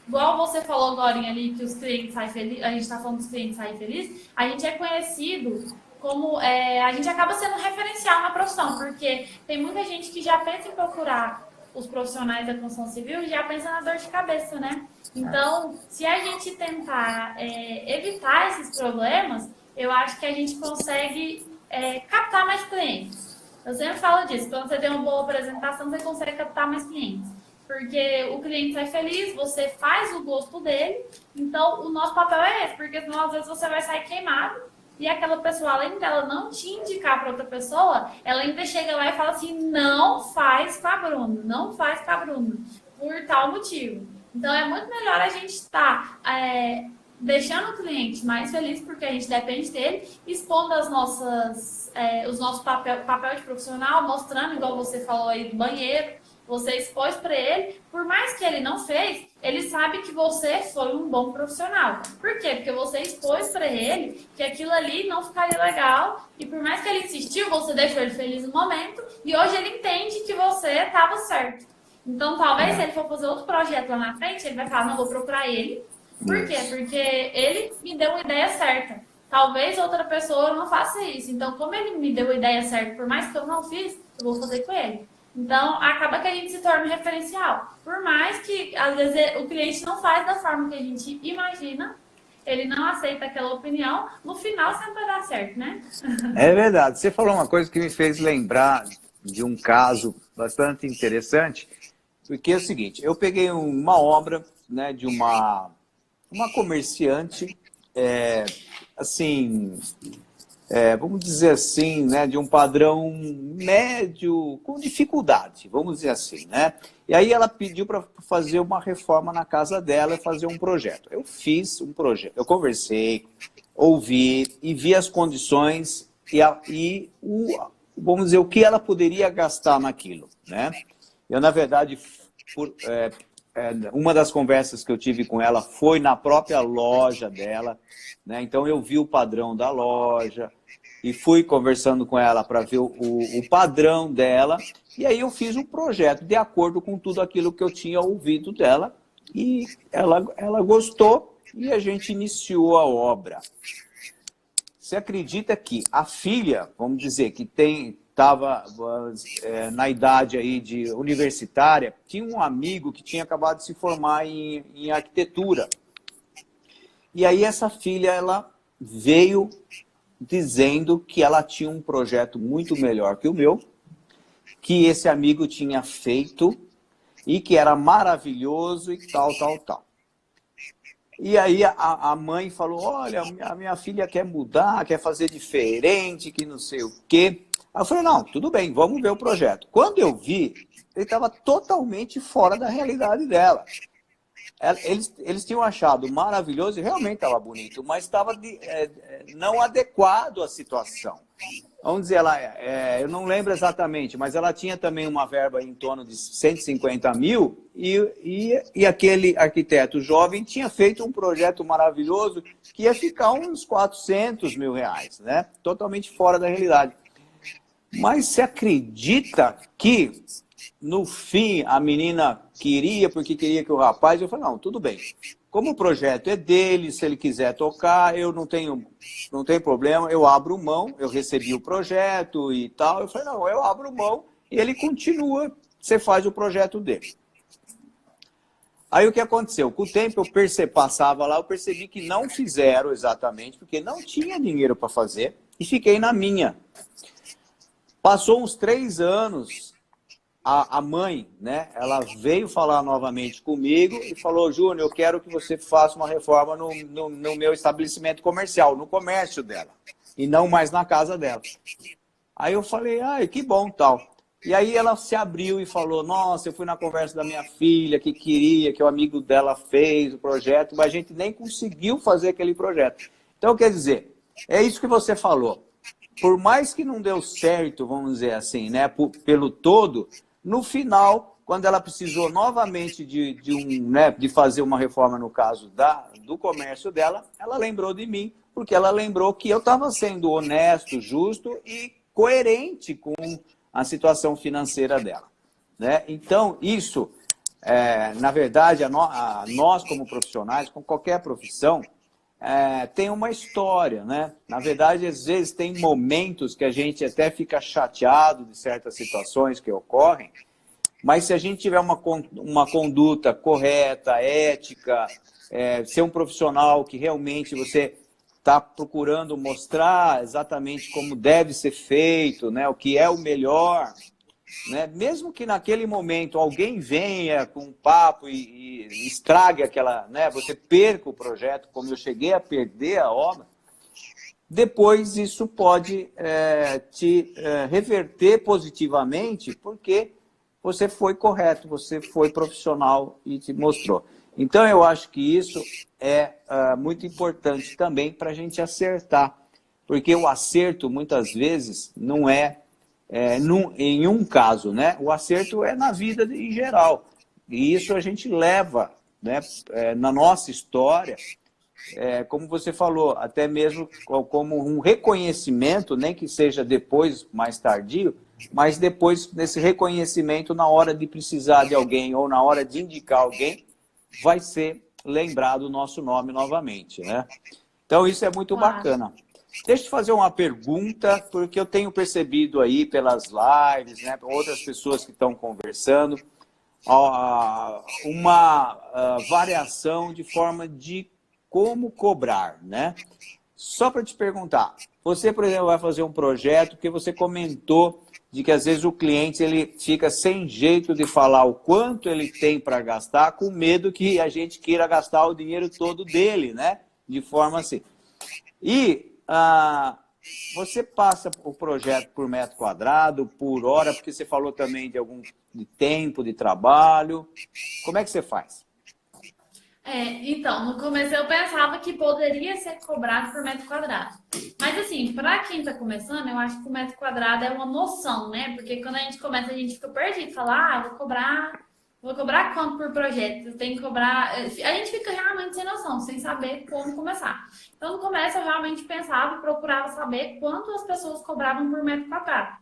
igual você falou agora ali, que os clientes saem felizes, a gente está falando dos clientes saem felizes, a gente é conhecido como a gente acaba sendo referencial na profissão, porque tem muita gente que já pensa em procurar os profissionais da construção civil e já pensa na dor de cabeça, né? Então, se a gente tentar evitar esses problemas, eu acho que a gente consegue captar mais clientes. Eu sempre falo disso, quando você tem uma boa apresentação, você consegue captar mais clientes. Porque o cliente sai feliz, você faz o gosto dele, então o nosso papel é esse, porque senão às vezes você vai sair queimado, e aquela pessoa, além dela não te indicar para outra pessoa, ela ainda chega lá e fala assim, não faz com a Bruna, não faz com a Bruna, por tal motivo. Então é muito melhor a gente estar deixando o cliente mais feliz, porque a gente depende dele, expondo os nossos papel de profissional, mostrando, igual você falou aí do banheiro, você expôs para ele, por mais que ele não fez, ele sabe que você foi um bom profissional. Por quê? Porque você expôs para ele que aquilo ali não ficaria legal, e por mais que ele insistiu, você deixou ele feliz no momento, e hoje ele entende que você estava certo. Então, talvez, se ele for fazer outro projeto lá na frente, ele vai falar, não, vou procurar ele. Por quê? Porque ele me deu uma ideia certa. Talvez outra pessoa não faça isso. Então, como ele me deu a ideia certa, por mais que eu não fiz, eu vou fazer com ele. Então, acaba que a gente se torna referencial. Por mais que, às vezes, o cliente não faz da forma que a gente imagina, ele não aceita aquela opinião, no final sempre vai dar certo, né? É verdade. Você falou uma coisa que me fez lembrar de um caso bastante interessante, porque é o seguinte, eu peguei uma obra né, de uma comerciante, assim, vamos dizer assim, né, de um padrão médio, com dificuldade, vamos dizer assim, né? E aí ela pediu para fazer uma reforma na casa dela e fazer um projeto. Eu fiz um projeto, eu conversei, ouvi e vi as condições vamos dizer, o que ela poderia gastar naquilo, né? Eu, na verdade, uma das conversas que eu tive com ela foi na própria loja dela, né? Então eu vi o padrão da loja e fui conversando com ela para ver o padrão dela, e aí eu fiz um projeto de acordo com tudo aquilo que eu tinha ouvido dela, e ela gostou e a gente iniciou a obra. Você acredita que a filha, vamos dizer, que estava na idade aí de universitária, tinha um amigo que tinha acabado de se formar em arquitetura. E aí essa filha, ela veio dizendo que ela tinha um projeto muito melhor que o meu, que esse amigo tinha feito e que era maravilhoso e tal, tal, tal. E aí a mãe falou, olha, a minha filha quer mudar, quer fazer diferente, que não sei o quê. Aí eu falei, não, tudo bem, vamos ver o projeto. Quando eu vi, ele estava totalmente fora da realidade dela. Eles tinham achado maravilhoso e realmente estava bonito, mas estava não adequado à situação. Vamos dizer, eu não lembro exatamente, mas ela tinha também uma verba em torno de 150 mil e aquele arquiteto jovem tinha feito um projeto maravilhoso que ia ficar uns 400 mil reais, né? Totalmente fora da realidade. Mas você acredita que, no fim, a menina queria, porque queria que o rapaz... Eu falei, não, tudo bem. Como o projeto é dele, se ele quiser tocar, eu não tenho problema, eu abro mão, eu recebi o projeto e tal. Eu falei, não, eu abro mão e ele continua, você faz o projeto dele. Aí o que aconteceu? Com o tempo passava lá, eu percebi que não fizeram exatamente, porque não tinha dinheiro para fazer e fiquei na minha. Passou uns 3 anos, a mãe, né, ela veio falar novamente comigo e falou, Júnior, eu quero que você faça uma reforma no meu estabelecimento comercial, no comércio dela, e não mais na casa dela. Aí eu falei, ai, que bom, tal. E aí ela se abriu e falou, nossa, eu fui na conversa da minha filha, que queria, que o amigo dela fez o projeto, mas a gente nem conseguiu fazer aquele projeto. Então, quer dizer, é isso que você falou. Por mais que não deu certo, vamos dizer assim, né, pelo todo, no final, quando ela precisou novamente de fazer uma reforma, no caso do comércio dela, ela lembrou de mim, porque ela lembrou que eu estava sendo honesto, justo e coerente com a situação financeira dela, né? Então, isso, na verdade, nós como profissionais, com qualquer profissão, tem uma história, né? Na verdade, às vezes tem momentos que a gente até fica chateado de certas situações que ocorrem, mas se a gente tiver uma conduta correta, ética, ser um profissional que realmente você está procurando mostrar exatamente como deve ser feito, né? O que é o melhor, né? Mesmo que naquele momento alguém venha com um papo e estrague aquela, né? Você perca o projeto, como eu cheguei a perder a obra, depois isso pode te reverter positivamente, porque você foi correto, você foi profissional e te mostrou. Então, eu acho que isso é muito importante também para a gente acertar, porque o acerto, muitas vezes, não em um caso, né? O acerto é na vida em geral. E isso a gente leva, né, na nossa história, como você falou, até mesmo como um reconhecimento, nem que seja depois, mais tardio, mas depois desse reconhecimento, na hora de precisar de alguém ou na hora de indicar alguém, vai ser lembrado o nosso nome novamente, né? Então, isso é muito bacana. Deixa eu te fazer uma pergunta, porque eu tenho percebido aí pelas lives, né, outras pessoas que estão conversando, uma variação de forma de como cobrar, né? Só para te perguntar, você, por exemplo, vai fazer um projeto que você comentou de que às vezes o cliente ele fica sem jeito de falar o quanto ele tem para gastar, com medo que a gente queira gastar o dinheiro todo dele, né? De forma assim. E você passa o projeto por metro quadrado, por hora, porque você falou também de tempo, de trabalho. Como é que você faz? Então, no começo eu pensava que poderia ser cobrado por metro quadrado. Mas assim, para quem está começando, eu acho que o metro quadrado é uma noção, né? Porque quando a gente começa, a gente fica perdido. Fala, vou cobrar quanto por projeto? Eu tenho que cobrar... A gente fica realmente sem noção, sem saber como começar. Então, no começo eu realmente pensava e procurava saber quanto as pessoas cobravam por metro quadrado,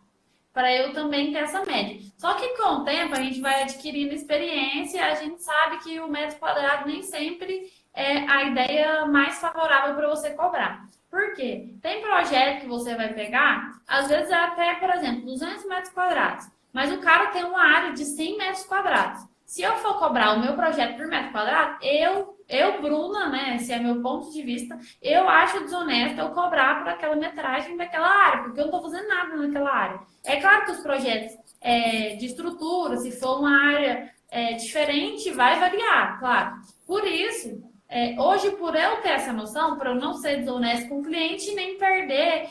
para eu também ter essa média. Só que com o tempo a gente vai adquirindo experiência, a gente sabe que o metro quadrado nem sempre é a ideia mais favorável para você cobrar. Por quê? Tem projeto que você vai pegar, às vezes é até, por exemplo, 200 metros quadrados, mas o cara tem uma área de 100 metros quadrados. Se eu for cobrar o meu projeto por metro quadrado, eu, Bruna, né, esse é meu ponto de vista, eu acho desonesto eu cobrar por aquela metragem daquela área, porque eu não estou fazendo nada naquela área. É claro que os projetos de estrutura, se for uma área diferente, vai variar, claro. Por isso, hoje, por eu ter essa noção, para eu não ser desonesto com o cliente, nem perder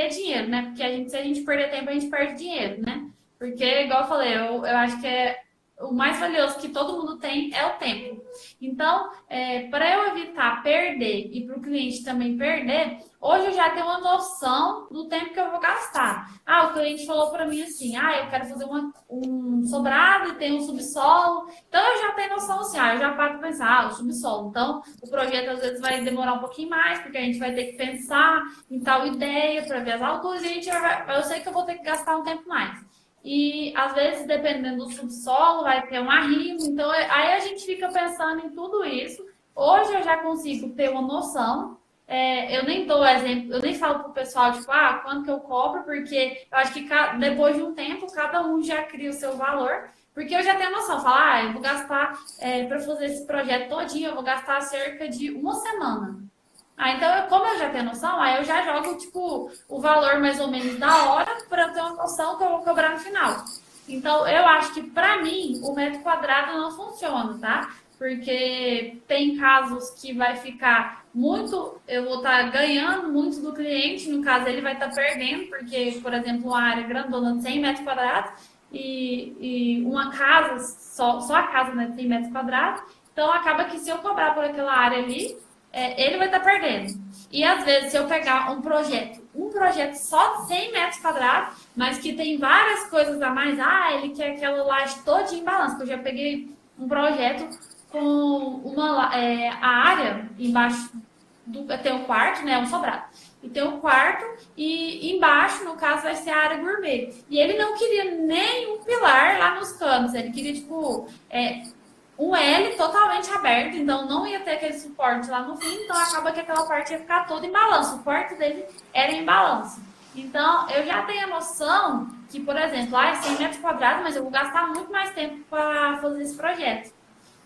dinheiro, né? Porque se a gente perder tempo, a gente perde dinheiro, né? Porque, igual eu falei, eu acho que o mais valioso que todo mundo tem é o tempo. Então, para eu evitar perder e para o cliente também perder, hoje eu já tenho uma noção do tempo que eu vou gastar. O cliente falou para mim assim, eu quero fazer um sobrado e tem um subsolo. Então, eu já tenho noção assim, eu já paro para pensar, o subsolo. Então, o projeto às vezes vai demorar um pouquinho mais, porque a gente vai ter que pensar em tal ideia para ver as alturas e eu sei que eu vou ter que gastar um tempo mais. E, às vezes, dependendo do subsolo, vai ter um arrimo. Então, aí a gente fica pensando em tudo isso. Hoje eu já consigo ter uma noção. Eu nem dou exemplo, eu nem falo pro pessoal, tipo, quanto que eu cobro, porque eu acho que depois de um tempo, cada um já cria o seu valor. Porque eu já tenho noção, falar, eu vou gastar, para fazer esse projeto todinho, eu vou gastar cerca de uma semana. Então, como eu já tenho noção, aí eu já jogo, tipo, o valor mais ou menos da hora para eu ter uma noção que eu vou cobrar no final. Então, eu acho que, para mim, o metro quadrado não funciona, tá? Porque tem casos que vai ficar muito... Eu vou estar ganhando muito do cliente, no caso, ele vai estar perdendo, porque, por exemplo, uma área grandona de 100 metros quadrados e uma casa, só a casa, né, de 100 metros quadrados. Então, acaba que se eu cobrar por aquela área ali, ele vai estar perdendo. E às vezes, se eu pegar um projeto só de 100 metros quadrados, mas que tem várias coisas a mais, ele quer aquela laje toda em balanço, que eu já peguei um projeto com a área embaixo, tem um quarto, né, um sobrado, e tem um quarto, e embaixo, no caso, vai ser a área gourmet. E ele não queria nenhum pilar lá nos cantos, ele queria, tipo... um L totalmente aberto, então não ia ter aquele suporte lá no fim, então acaba que aquela parte ia ficar toda em balanço, o quarto dele era em balanço. Então, eu já tenho a noção que, por exemplo, é 100 metros quadrados, mas eu vou gastar muito mais tempo para fazer esse projeto.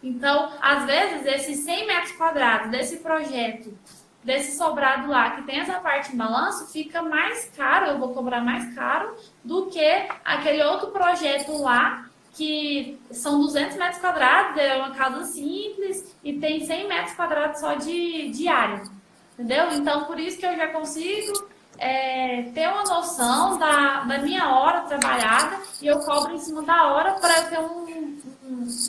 Então, às vezes, esses 100 metros quadrados desse projeto, desse sobrado lá, que tem essa parte em balanço, fica mais caro, eu vou cobrar mais caro do que aquele outro projeto lá, que são 200 metros quadrados, é uma casa simples e tem 100 metros quadrados só de área, entendeu? Então, por isso que eu já consigo ter uma noção da minha hora trabalhada e eu cobro em cima da hora para eu ter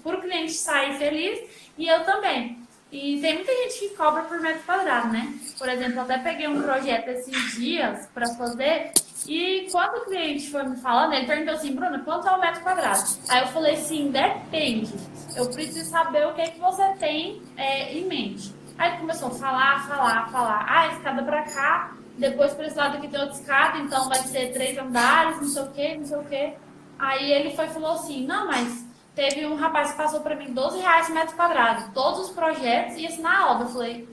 para o cliente sair feliz e eu também. E tem muita gente que cobra por metro quadrado, né? Por exemplo, eu até peguei um projeto esses dias para fazer. E quando o cliente foi me falando, ele perguntou assim, Bruna, quanto é o metro quadrado? Aí eu falei assim, depende. Eu preciso saber o que é que você tem em mente. Aí ele começou a falar. Escada pra cá, depois para esse lado aqui tem outra escada, então vai ser 3 andares, não sei o quê. Aí ele falou assim, não, mas teve um rapaz que passou para mim R$12 metro quadrado, todos os projetos e isso na obra. Eu falei,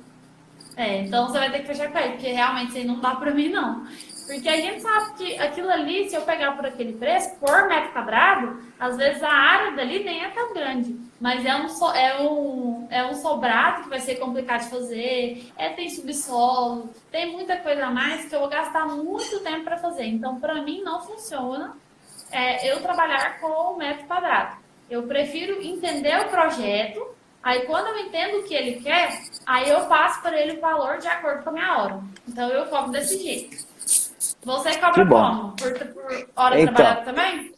então você vai ter que fechar com ele, porque realmente isso aí não dá para mim, não. Porque a gente sabe que aquilo ali, se eu pegar por aquele preço, por metro quadrado, às vezes a área dali nem é tão grande. Mas é um sobrado que vai ser complicado de fazer, tem subsolo, tem muita coisa a mais que eu vou gastar muito tempo para fazer. Então, para mim, não funciona eu trabalhar com o metro quadrado. Eu prefiro entender o projeto, aí quando eu entendo o que ele quer, aí eu passo para ele o valor de acordo com a minha hora. Então, eu cobro desse jeito. Você cobra como? Por hora trabalhada também?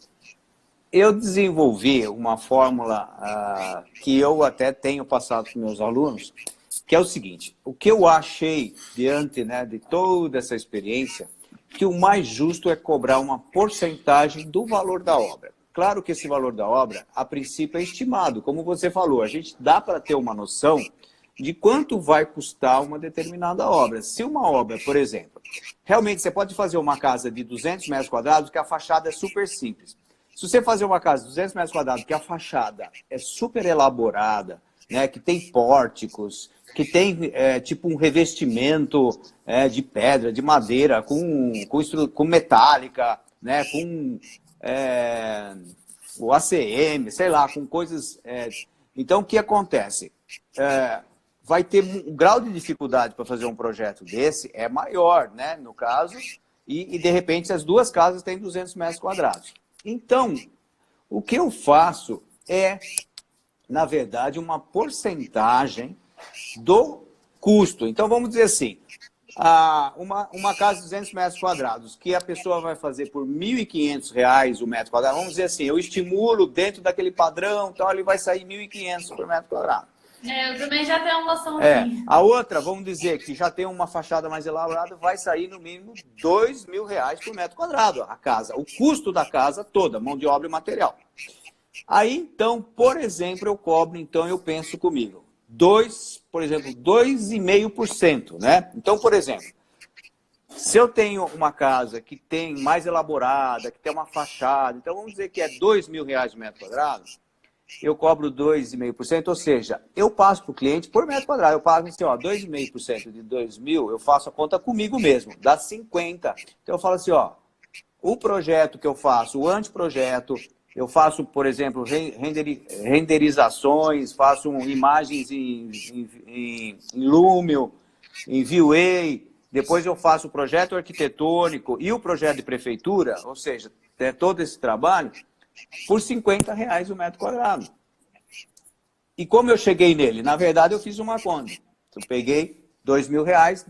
Eu desenvolvi uma fórmula que eu até tenho passado para os meus alunos, que é o seguinte: o que eu achei diante, né, de toda essa experiência, que o mais justo é cobrar uma porcentagem do valor da obra. Claro que esse valor da obra, a princípio, é estimado. Como você falou, a gente dá para ter uma noção de quanto vai custar uma determinada obra. Se uma obra, por exemplo, realmente você pode fazer uma casa de 200 metros quadrados, que a fachada é super simples. Se você fazer uma casa de 200 metros quadrados, que a fachada é super elaborada, né, que tem pórticos, que tem tipo um revestimento de pedra, de madeira, com metálica, né, com o ACM, sei lá, com coisas... Então, o que acontece? Vai ter um grau de dificuldade para fazer um projeto desse é maior, né, no caso, e de repente as duas casas têm 200 metros quadrados. Então, o que eu faço é, na verdade, uma porcentagem do custo. Então, vamos dizer assim, uma casa de 200 metros quadrados, que a pessoa vai fazer por R$ 1.500 o metro quadrado, vamos dizer assim, eu estimulo dentro daquele padrão, então ele vai sair R$ 1.500 por metro quadrado. Eu também já tenho uma noção assim. A outra, vamos dizer, que já tem uma fachada mais elaborada, vai sair no mínimo R$ 2.000 por metro quadrado a casa. O custo da casa toda, mão de obra e material. Aí, então, por exemplo, eu penso comigo, por exemplo, 2,5%, né? Então, por exemplo, se eu tenho uma casa que tem mais elaborada, que tem uma fachada, então vamos dizer que é R$ 2.000 o metro quadrado, eu cobro 2,5%, ou seja, eu passo para o cliente por metro quadrado, eu pago assim, 2,5% de 2.000, eu faço a conta comigo mesmo, dá 50. Então eu falo assim, o projeto que eu faço, o anteprojeto, eu faço, por exemplo, renderizações, faço imagens em Lumio, em Vue, depois eu faço o projeto arquitetônico e o projeto de prefeitura, ou seja, todo esse trabalho, por R$ 50 o metro quadrado. E como eu cheguei nele? Na verdade, eu fiz uma conta. Eu peguei R$ 2.000,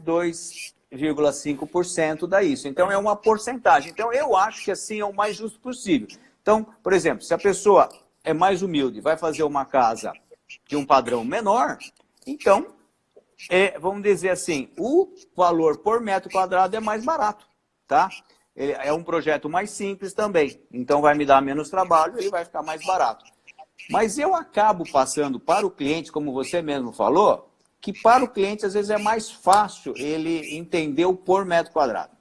2,5% da isso. Então, é uma porcentagem. Então, eu acho que assim é o mais justo possível. Então, por exemplo, se a pessoa é mais humilde, vai fazer uma casa de um padrão menor, então, vamos dizer assim, o valor por metro quadrado é mais barato, tá? É um projeto mais simples também, então vai me dar menos trabalho e vai ficar mais barato. Mas eu acabo passando para o cliente, como você mesmo falou, que para o cliente às vezes é mais fácil ele entender o por metro quadrado.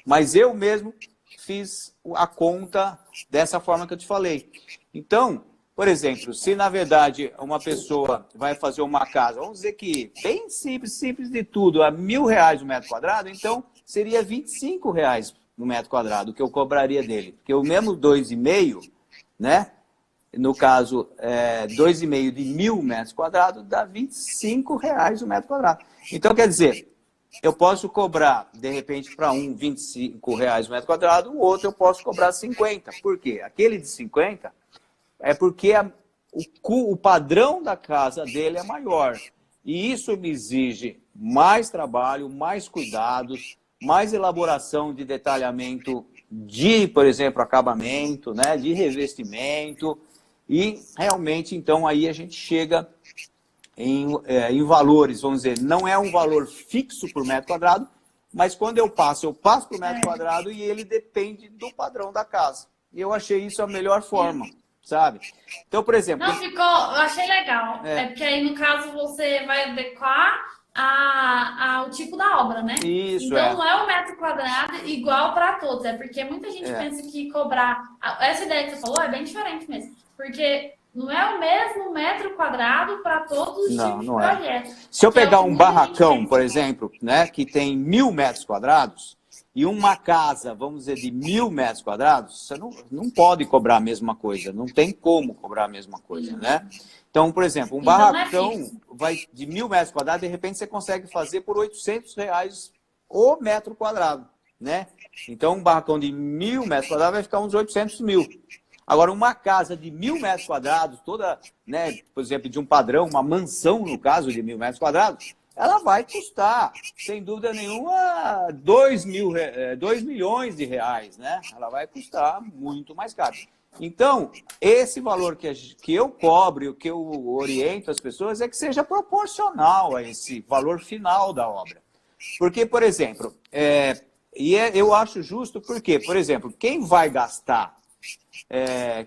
Mas eu mesmo fiz a conta dessa forma que eu te falei. Então, por exemplo, se na verdade uma pessoa vai fazer uma casa, vamos dizer que bem simples de tudo, a R$ 1.000 o metro quadrado, então seria R$ 25 no metro quadrado que eu cobraria dele. Porque o mesmo 2,5, né? No caso, 2,5 de 1.000 metros quadrados dá R$ 25 o metro quadrado. Então, quer dizer, eu posso cobrar, de repente, para um R$ 25 o metro quadrado, o outro eu posso cobrar 50. Por quê? Aquele de 50 é porque o padrão da casa dele é maior. E isso me exige mais trabalho, mais cuidados, mais elaboração de detalhamento de, por exemplo, acabamento, né, de revestimento. E realmente, então, aí a gente chega em valores, vamos dizer, não é um valor fixo por metro quadrado, mas quando eu passo para o metro quadrado e ele depende do padrão da casa. E eu achei isso a melhor forma, sabe? Então, por exemplo... Não, eu achei legal. Porque aí, no caso, você vai adequar ao tipo da obra, né? Isso, então, não é o metro quadrado igual para todos. É porque muita gente pensa que cobrar... Essa ideia que você falou é bem diferente mesmo. Porque não é o mesmo metro quadrado para todos os tipos de projetos. Se eu pegar um barracão, por exemplo, né, que tem 1.000 metros quadrados, e uma casa, vamos dizer, de 1.000 metros quadrados, você não pode cobrar a mesma coisa, não tem como cobrar a mesma coisa, né? Então, por exemplo, um barracão vai de 1.000 metros quadrados, de repente você consegue fazer por R$ 800 o metro quadrado, né? Então, um barracão de 1.000 metros quadrados vai ficar uns 800 mil. Agora, uma casa de 1.000 metros quadrados, toda, né, por exemplo, de um padrão, uma mansão, no caso, de 1.000 metros quadrados, ela vai custar, sem dúvida nenhuma, 2 milhões de reais, né? Ela vai custar muito mais caro. Então, esse valor que eu cobro e o que eu oriento as pessoas é que seja proporcional a esse valor final da obra. Porque, por exemplo, eu acho justo porque, por exemplo, quem vai gastar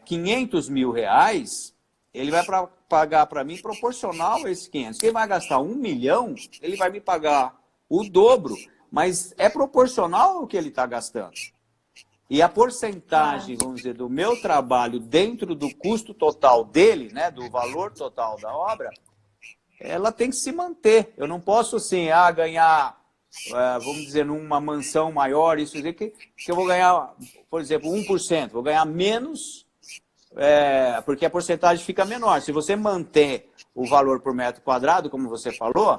500 mil reais, ele vai pagar para mim proporcional a esses 500. Quem vai gastar 1 milhão, ele vai me pagar o dobro, mas é proporcional ao que ele está gastando. E a porcentagem, vamos dizer, do meu trabalho dentro do custo total dele, né, do valor total da obra, ela tem que se manter. Eu não posso, assim, ganhar, vamos dizer, numa mansão maior, isso dizer que eu vou ganhar, por exemplo, 1%, vou ganhar menos, porque a porcentagem fica menor. Se você manter o valor por metro quadrado, como você falou,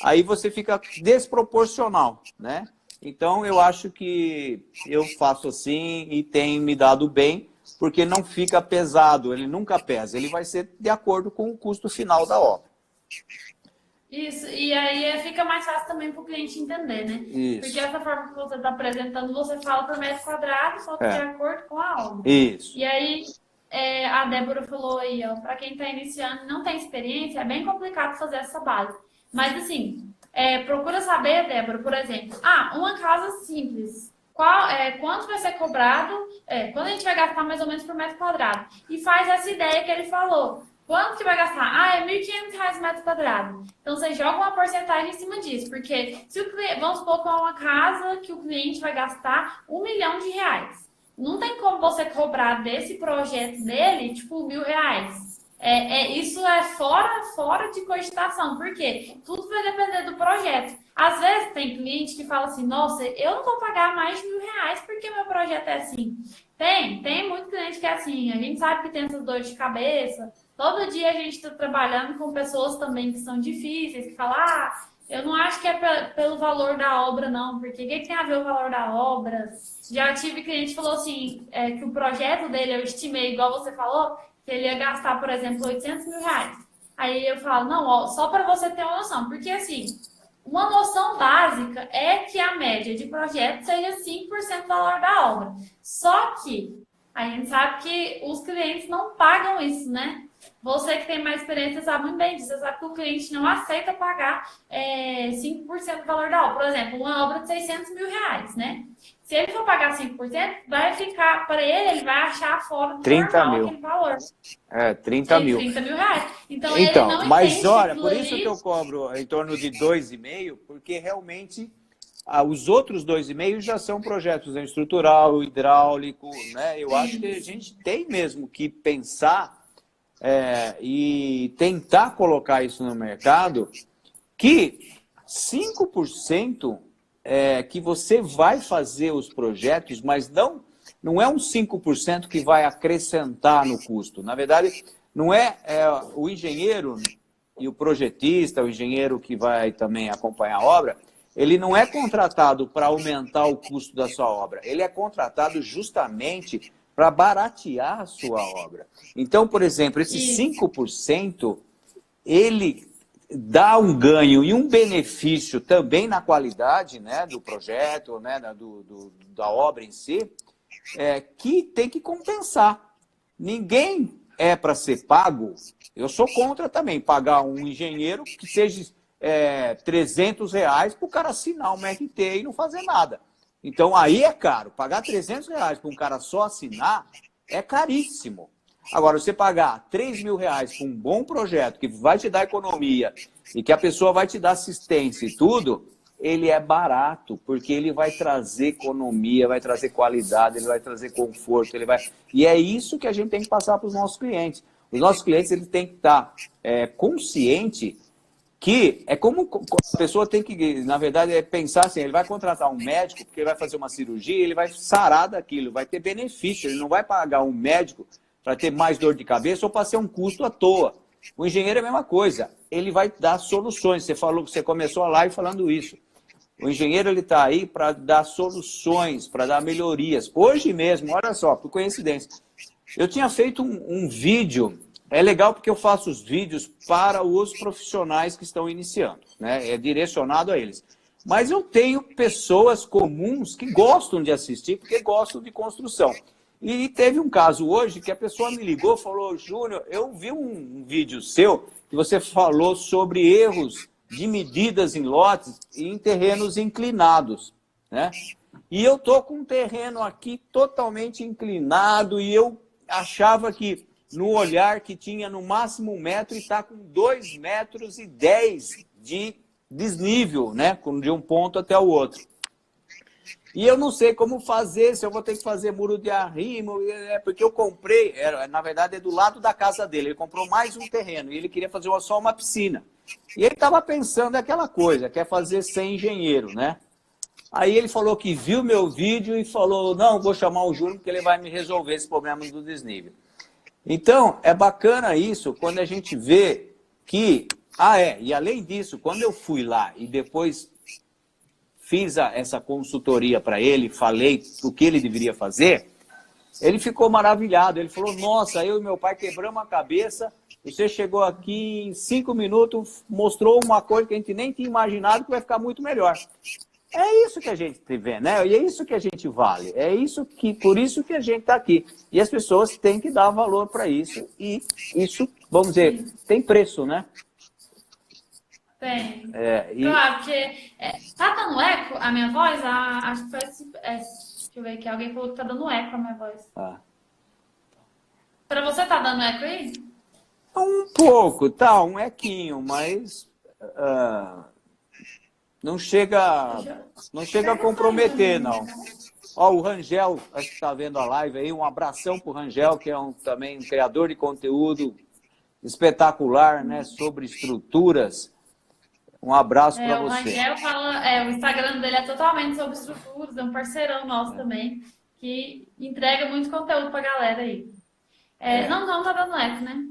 aí você fica desproporcional, né? Então, eu acho que eu faço assim e tem me dado bem, porque não fica pesado, ele nunca pesa, ele vai ser de acordo com o custo final da obra. Isso, e aí fica mais fácil também para o cliente entender, né? Isso. Porque essa forma que você está apresentando, você fala por metro quadrado, só que de acordo com a obra. Isso. E aí, a Débora falou aí, ó, para quem está iniciando e não tem experiência, é bem complicado fazer essa base. Mas, assim, procura saber, Débora, por exemplo, uma casa simples, quanto vai ser cobrado, quando a gente vai gastar mais ou menos por metro quadrado. E faz essa ideia que ele falou. Quanto que vai gastar? É R$ 1.500 o metro quadrado. Então, você joga uma porcentagem em cima disso. Porque, se o cliente, vamos supor que é uma casa que o cliente vai gastar R$ 1 milhão. Não tem como você cobrar desse projeto dele, tipo, R$ 1.000. Isso é fora de cogitação. Por quê? Tudo vai depender do projeto. Às vezes, tem cliente que fala assim, nossa, eu não vou pagar mais de R$ 1.000 porque meu projeto é assim. Tem muito cliente que é assim. A gente sabe que tem essas dores de cabeça. Todo dia a gente está trabalhando com pessoas também que são difíceis, que falam, eu não acho que é pelo valor da obra, não, porque o que tem a ver o valor da obra? Já tive cliente que falou assim, que o projeto dele, eu estimei, igual você falou, que ele ia gastar, por exemplo, R$ 800 mil. Aí eu falo, não, ó, só para você ter uma noção, porque assim, uma noção básica é que a média de projeto seja 5% do valor da obra. Só que a gente sabe que os clientes não pagam isso, né? Você que tem mais experiência sabe muito bem disso. Você sabe que o cliente não aceita pagar 5% do valor da obra. Por exemplo, uma obra de R$ 600 mil, né? Se ele for pagar 5%, vai ficar, para ele vai achar fora do 30 normal mil. aquele valor. 30 mil. 30 mil reais. Então ele não mas entende olha, aquilo por isso ali. que eu cobro em torno de 2,5, porque realmente os outros 2,5 já são projetos estrutural, hidráulico, né? Eu acho que a gente tem mesmo que pensar e tentar colocar isso no mercado, que 5% que você vai fazer os projetos, mas não é um 5% que vai acrescentar no custo. Na verdade, não é o engenheiro e o projetista, o engenheiro que vai também acompanhar a obra, ele não é contratado para aumentar o custo da sua obra, ele é contratado justamente para baratear a sua obra. Então, por exemplo, esse 5%, ele dá um ganho e um benefício também na qualidade, né, do projeto, né, da obra em si, que tem que compensar. Ninguém é para ser pago. Eu sou contra também pagar um engenheiro que seja R$ 300 para o cara assinar uma RT e não fazer nada. Então, aí é caro. Pagar R$ 300 para um cara só assinar é caríssimo. Agora, você pagar R$ 3.000 para um bom projeto que vai te dar economia e que a pessoa vai te dar assistência e tudo, ele é barato, porque ele vai trazer economia, vai trazer qualidade, ele vai trazer conforto, E é isso que a gente tem que passar para os nossos clientes. Os nossos clientes eles têm que estar conscientes que é como a pessoa tem que, na verdade, pensar assim, ele vai contratar um médico porque ele vai fazer uma cirurgia, ele vai sarar daquilo, vai ter benefício, ele não vai pagar um médico para ter mais dor de cabeça ou para ser um custo à toa. O engenheiro é a mesma coisa, ele vai dar soluções. Você falou que você começou a live falando isso. O engenheiro ele está aí para dar soluções, para dar melhorias. Hoje mesmo, olha só, por coincidência, eu tinha feito um vídeo. É legal porque eu faço os vídeos para os profissionais que estão iniciando, né? É direcionado a eles. Mas eu tenho pessoas comuns que gostam de assistir porque gostam de construção. E teve um caso hoje que a pessoa me ligou e falou: Júnior, eu vi um vídeo seu que você falou sobre erros de medidas em lotes e em terrenos inclinados, né? E eu tô com um terreno aqui totalmente inclinado e eu achava que no olhar que tinha no máximo 1 metro e está com 2,10 metros de desnível, né? De um ponto até o outro. E eu não sei como fazer, se eu vou ter que fazer muro de arrimo, porque eu comprei, na verdade é do lado da casa dele, ele comprou mais um terreno e ele queria fazer só uma piscina. E ele estava pensando aquela coisa, quer fazer sem engenheiro, né? Aí ele falou que viu meu vídeo e falou: não, vou chamar o Júnior porque ele vai me resolver esse problema do desnível. Então, é bacana isso quando a gente vê que... e além disso, quando eu fui lá e depois fiz essa consultoria para ele, falei o que ele deveria fazer, ele ficou maravilhado. Ele falou: nossa, eu e meu pai quebramos a cabeça, você chegou aqui em 5 minutos, mostrou uma coisa que a gente nem tinha imaginado que vai ficar muito melhor. É isso que a gente vê, né? E é isso que a gente vale. É isso que, por isso que a gente está aqui. E as pessoas têm que dar valor para isso. E isso, vamos dizer, tem preço, né? Tem. Claro, porque... tá dando eco a minha voz? Acho que foi deixa eu ver aqui. Alguém falou que tá dando eco a minha voz. Para você tá dando eco aí? Um pouco, tá, um equinho, mas... não chega a comprometer, não. Ó, o Rangel, acho que está vendo a live aí, um abração para o Rangel, que é também um criador de conteúdo espetacular, né, sobre estruturas. Um abraço para você. O Rangel fala, o Instagram dele é totalmente sobre estruturas, é um parceirão nosso também, que entrega muito conteúdo para a galera aí. Não tá dando eco, né?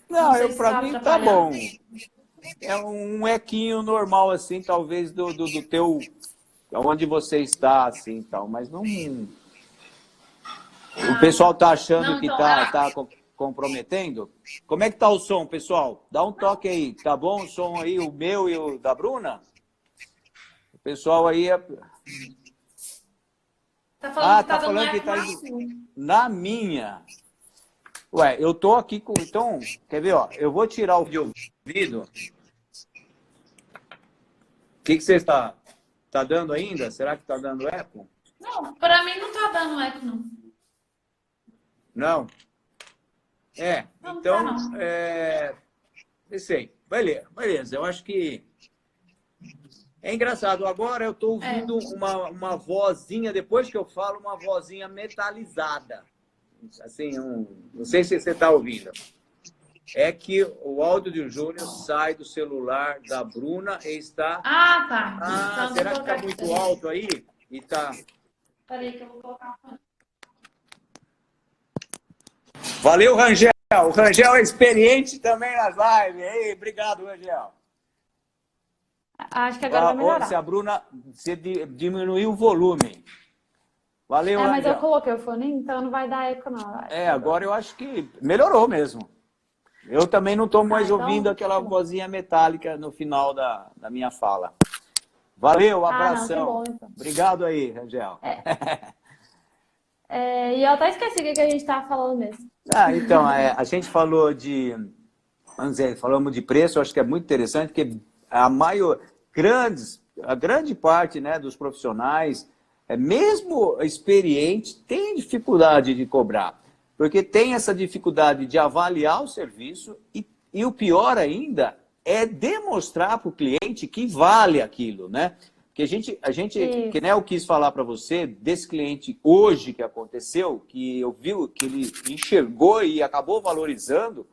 Não, para mim tá bom. É um equinho normal, assim, talvez do teu... onde você está, assim, tal. Mas não... O pessoal tá achando que tá comprometendo? Como é que tá o som, pessoal? Dá um toque aí. Tá bom o som aí, o meu e o da Bruna? O pessoal aí... Tá falando tá falando que tá na minha... Ué, eu tô aqui com... Então, quer ver, ó? Eu vou tirar o de ouvido... O que você está dando ainda? Será que está dando eco? Não, para mim não está dando eco, não. Não? Não, então, não. Sei. Beleza, eu acho que é engraçado. Agora eu estou ouvindo uma vozinha, depois que eu falo, uma vozinha metalizada. Assim, não sei se você está ouvindo. É que o áudio do Júnior sai do celular da Bruna e está... tá. Então, será que está muito alto aí? E tá... Peraí que eu vou colocar... Valeu, Rangel! O Rangel é experiente também nas lives. Ei, obrigado, Rangel. Acho que agora vai melhorar. Se a Bruna diminuir o volume. Valeu, Rangel. Mas eu coloquei o fone, então não vai dar eco, não. Agora eu acho que melhorou mesmo. Eu também não estou mais ouvindo aquela vozinha metálica no final da minha fala. Valeu, abração. Não, que bom, então. Obrigado aí, Rangel. E eu até esqueci o que a gente estava falando mesmo. Então, a gente falou falamos de preço, eu acho que é muito interessante, porque a grande parte, né, dos profissionais, mesmo experiente, tem dificuldade de cobrar. Porque tem essa dificuldade de avaliar o serviço e o pior ainda é demonstrar para o cliente que vale aquilo, né? Porque a gente que nem eu quis falar para você, desse cliente hoje que aconteceu, que eu vi que ele enxergou e acabou valorizando,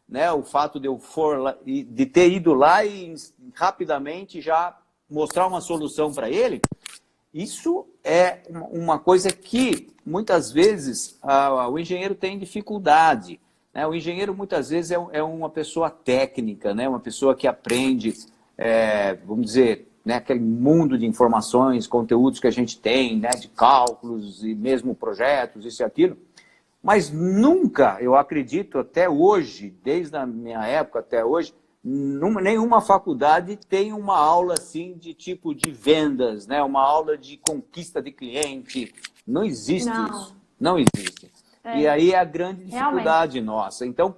né, o fato de eu de ter ido lá e rapidamente já mostrar uma solução para ele, isso é uma coisa que muitas vezes o engenheiro tem dificuldade, né? O engenheiro muitas vezes é uma pessoa técnica, né? Uma pessoa que aprende, vamos dizer, né, aquele mundo de informações, conteúdos que a gente tem, né, de cálculos e mesmo projetos, isso e aquilo. Mas nunca, eu acredito, até hoje, desde a minha época até hoje, nenhuma faculdade tem uma aula assim de tipo de vendas, né? Uma aula de conquista de cliente. Não existe isso. Não existe. E aí é a grande dificuldade nossa. Então,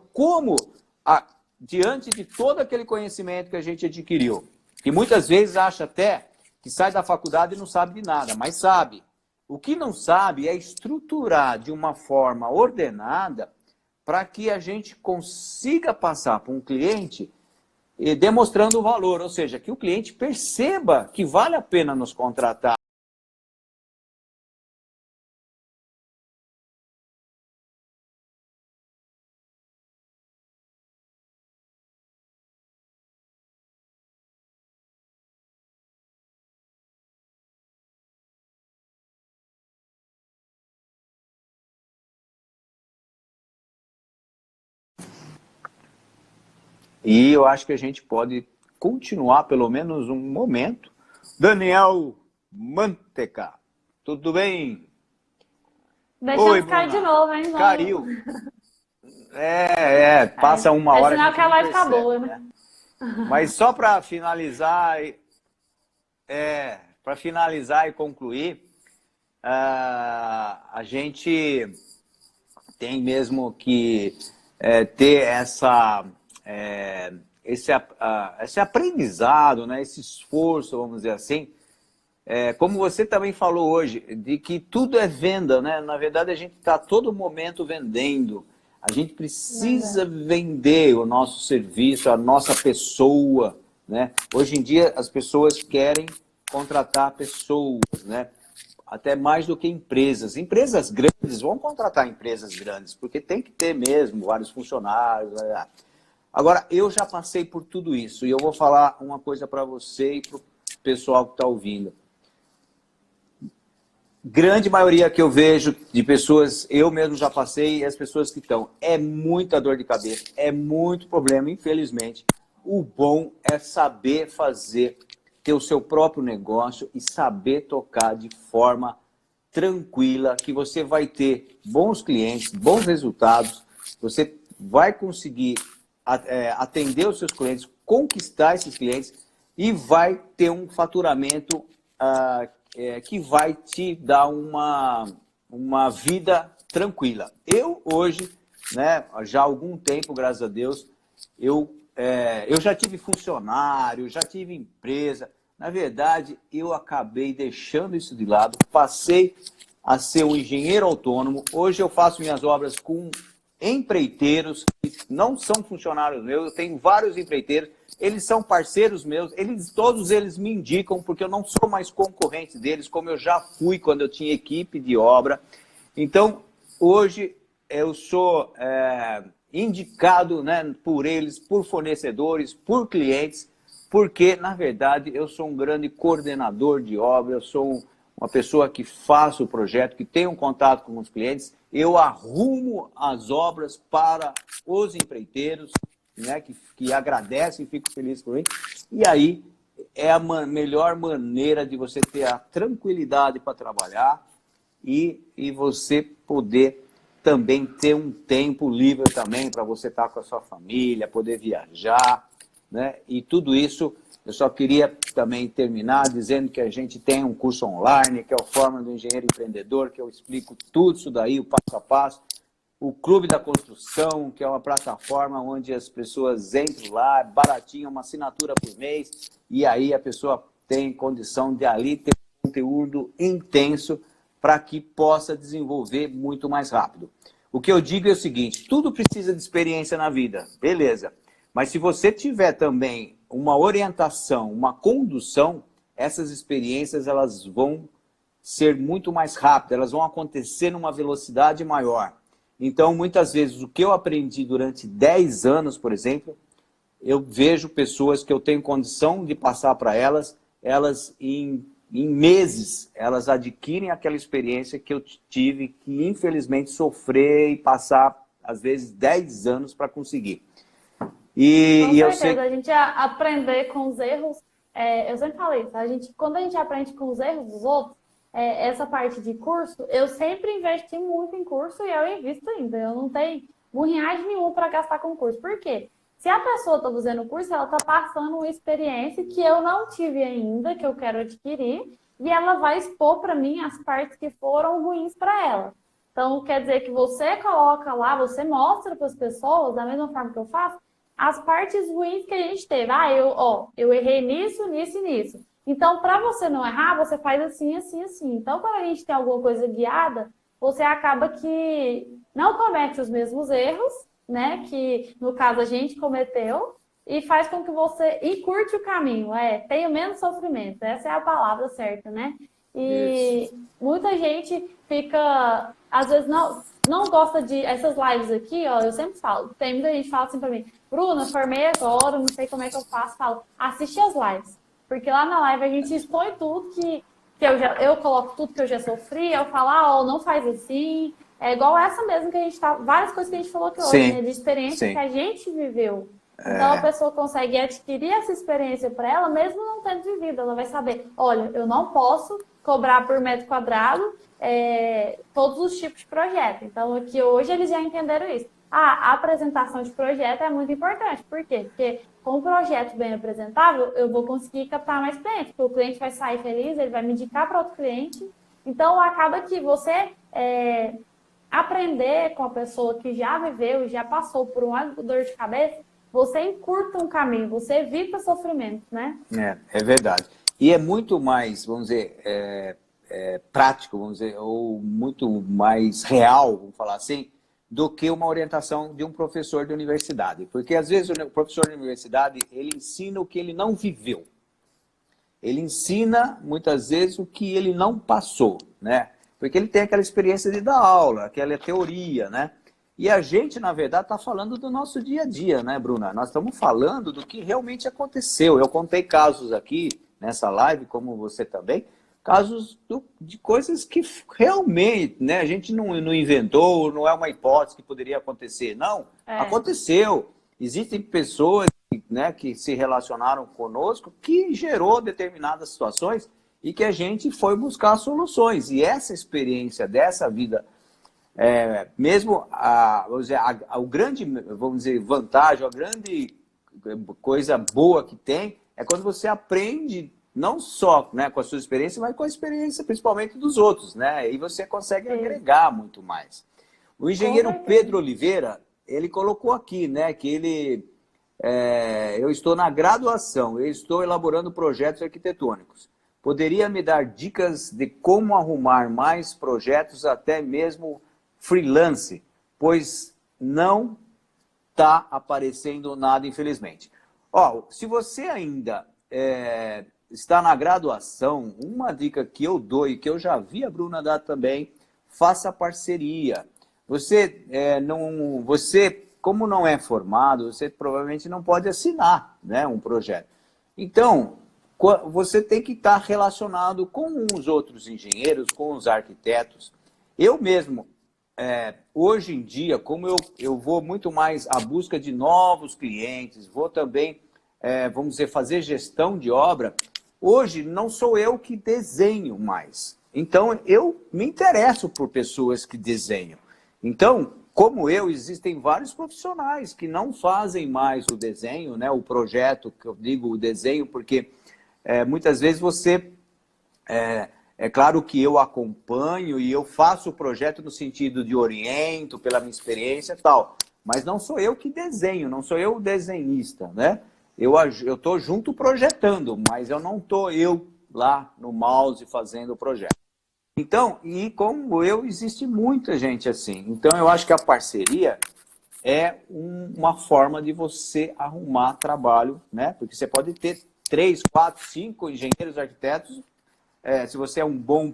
diante de todo aquele conhecimento que a gente adquiriu, que muitas vezes acha até que sai da faculdade e não sabe de nada, mas sabe. O que não sabe é estruturar de uma forma ordenada para que a gente consiga passar para um cliente demonstrando o valor, ou seja, que o cliente perceba que vale a pena nos contratar. E eu acho que a gente pode continuar pelo menos um momento. Daniel Manteca, tudo bem? Deixamos cair de novo, hein, João? Caiu. Passa uma hora. É sinal que a live tá boa, né? Mas só para finalizar, e concluir, a gente tem mesmo que ter esse aprendizado, né, esse esforço, vamos dizer assim, como você também falou hoje, de que tudo é venda, né? Na verdade, a gente está a todo momento vendendo. A gente precisa vender o nosso serviço, a nossa pessoa, né? Hoje em dia, as pessoas querem contratar pessoas, né? Até mais do que empresas. Empresas grandes vão contratar empresas grandes, porque tem que ter mesmo vários funcionários. Agora, eu já passei por tudo isso, e eu vou falar uma coisa para você e para o pessoal que está ouvindo. Grande maioria que eu vejo de pessoas, eu mesmo já passei, e as pessoas que estão, é muita dor de cabeça, é muito problema, infelizmente. O bom é saber fazer, ter o seu próprio negócio e saber tocar de forma tranquila, que você vai ter bons clientes, bons resultados, você vai conseguir atender os seus clientes, conquistar esses clientes e vai ter um faturamento que vai te dar uma vida tranquila. Eu hoje, né, já há algum tempo, graças a Deus, eu já tive funcionário, já tive empresa. Na verdade, eu acabei deixando isso de lado, passei a ser um engenheiro autônomo. Hoje eu faço minhas obras com empreiteiros que não são funcionários meus, eu tenho vários empreiteiros, eles são parceiros meus, todos eles me indicam, porque eu não sou mais concorrente deles, como eu já fui quando eu tinha equipe de obra. Então, hoje eu sou indicado, né, por eles, por fornecedores, por clientes, porque, na verdade, eu sou um grande coordenador de obra, eu sou uma pessoa que faço o projeto, que tem um contato com os clientes, eu arrumo as obras para os empreiteiros, né, que agradecem e ficam felizes por mim. E aí é a melhor maneira de você ter a tranquilidade para trabalhar e você poder também ter um tempo livre também para você estar com a sua família, poder viajar, né? E tudo isso, eu só queria também terminar dizendo que a gente tem um curso online, que é o Fórmula do Engenheiro Empreendedor, que eu explico tudo isso daí, o passo a passo. O Clube da Construção, que é uma plataforma onde as pessoas entram lá, é baratinho, uma assinatura por mês, e aí a pessoa tem condição de ali ter um conteúdo intenso para que possa desenvolver muito mais rápido. O que eu digo é o seguinte, tudo precisa de experiência na vida, beleza. Mas se você tiver também uma orientação, uma condução, essas experiências elas vão ser muito mais rápidas, elas vão acontecer numa velocidade maior. Então, muitas vezes, o que eu aprendi durante 10 anos, por exemplo, eu vejo pessoas que eu tenho condição de passar para elas, elas em meses, elas adquirem aquela experiência que eu tive que, infelizmente, sofrer e passar, às vezes, 10 anos para conseguir. Com E eu certeza, sei... a gente aprender com os erros, eu sempre falei, tá? Quando a gente aprende com os erros dos outros, essa parte de curso, eu sempre investi muito em curso e eu invisto ainda. Eu não tenho burrinhagem nenhuma para gastar com curso. Por quê? Se a pessoa está fazendo o curso, ela está passando uma experiência que eu não tive ainda, que eu quero adquirir, e ela vai expor para mim as partes que foram ruins para ela. Então, quer dizer que você coloca lá, você mostra para as pessoas, da mesma forma que eu faço, as partes ruins que a gente teve. Eu errei nisso, nisso e nisso. Então, para você não errar, você faz assim, assim, assim. Então, quando a gente tem alguma coisa guiada, você acaba que não comete os mesmos erros, né? Que, no caso, a gente cometeu, e faz com que você encurte o caminho. Tenha menos sofrimento. Essa é a palavra certa, né? E Isso. muita gente fica, às vezes, não gosta de essas lives aqui, ó, eu sempre falo, tem muita gente que fala assim pra mim, Bruna, formei agora, não sei como é que eu faço, falo, assiste as lives, porque lá na live a gente expõe tudo que eu coloco tudo que eu já sofri, eu falo, não faz assim, é igual essa mesmo que a gente tá, várias coisas que a gente falou aqui hoje, né, de experiência que a gente viveu. Então a pessoa consegue adquirir essa experiência para ela, mesmo não tendo vivido, ela vai saber, olha, eu não posso cobrar por metro quadrado todos os tipos de projeto. Então, aqui hoje eles já entenderam isso. A apresentação de projeto é muito importante. Por quê? Porque com um projeto bem apresentável, eu vou conseguir captar mais clientes, porque o cliente vai sair feliz, ele vai me indicar para outro cliente. Então, acaba que você aprender com a pessoa que já viveu, já passou por uma dor de cabeça, você encurta um caminho, você evita sofrimento, né? É verdade. E é muito mais, vamos dizer, prático, vamos dizer, ou muito mais real, vamos falar assim, do que uma orientação de um professor de universidade. Porque, às vezes, o professor de universidade, ele ensina o que ele não viveu. Ele ensina, muitas vezes, o que ele não passou, né? Porque ele tem aquela experiência de dar aula, aquela teoria, né? E a gente, na verdade, está falando do nosso dia a dia, né, Bruna? Nós estamos falando do que realmente aconteceu. Eu contei casos aqui, nessa live, como você também, casos de coisas que realmente, né, a gente não inventou, não é uma hipótese que poderia acontecer. Não, aconteceu. Existem pessoas, né, que se relacionaram conosco que gerou determinadas situações e que a gente foi buscar soluções. E essa experiência dessa vida, mesmo o grande, vamos dizer, vantagem, a grande coisa boa que tem é quando você aprende não só, né, com a sua experiência, mas com a experiência principalmente dos outros, né? E você consegue agregar muito mais. O engenheiro Pedro Oliveira, ele colocou aqui, né, que eu estou na graduação, eu estou elaborando projetos arquitetônicos. Poderia me dar dicas de como arrumar mais projetos, até mesmo freelance, pois não está aparecendo nada, infelizmente. Se você ainda está na graduação, uma dica que eu dou e que eu já vi a Bruna dar também, faça parceria. Você, como não é formado, você provavelmente não pode assinar, né, um projeto. Então, você tem que estar relacionado com os outros engenheiros, com os arquitetos. Eu mesmo, hoje em dia, como eu vou muito mais à busca de novos clientes, vou também, vamos dizer, fazer gestão de obra, hoje não sou eu que desenho mais. Então, eu me interesso por pessoas que desenham. Então, como eu, existem vários profissionais que não fazem mais o desenho, né, o projeto, que eu digo o desenho, porque muitas vezes você... É claro que eu acompanho e eu faço o projeto no sentido de oriento, pela minha experiência e tal, mas não sou eu que desenho, não sou eu o desenhista, né? Eu estou junto projetando, mas eu não estou eu lá no mouse fazendo o projeto. Então, e como eu, existe muita gente assim. Então, eu acho que a parceria é uma forma de você arrumar trabalho, né? Porque você pode ter 3, 4, 5 engenheiros, arquitetos. Se você é um bom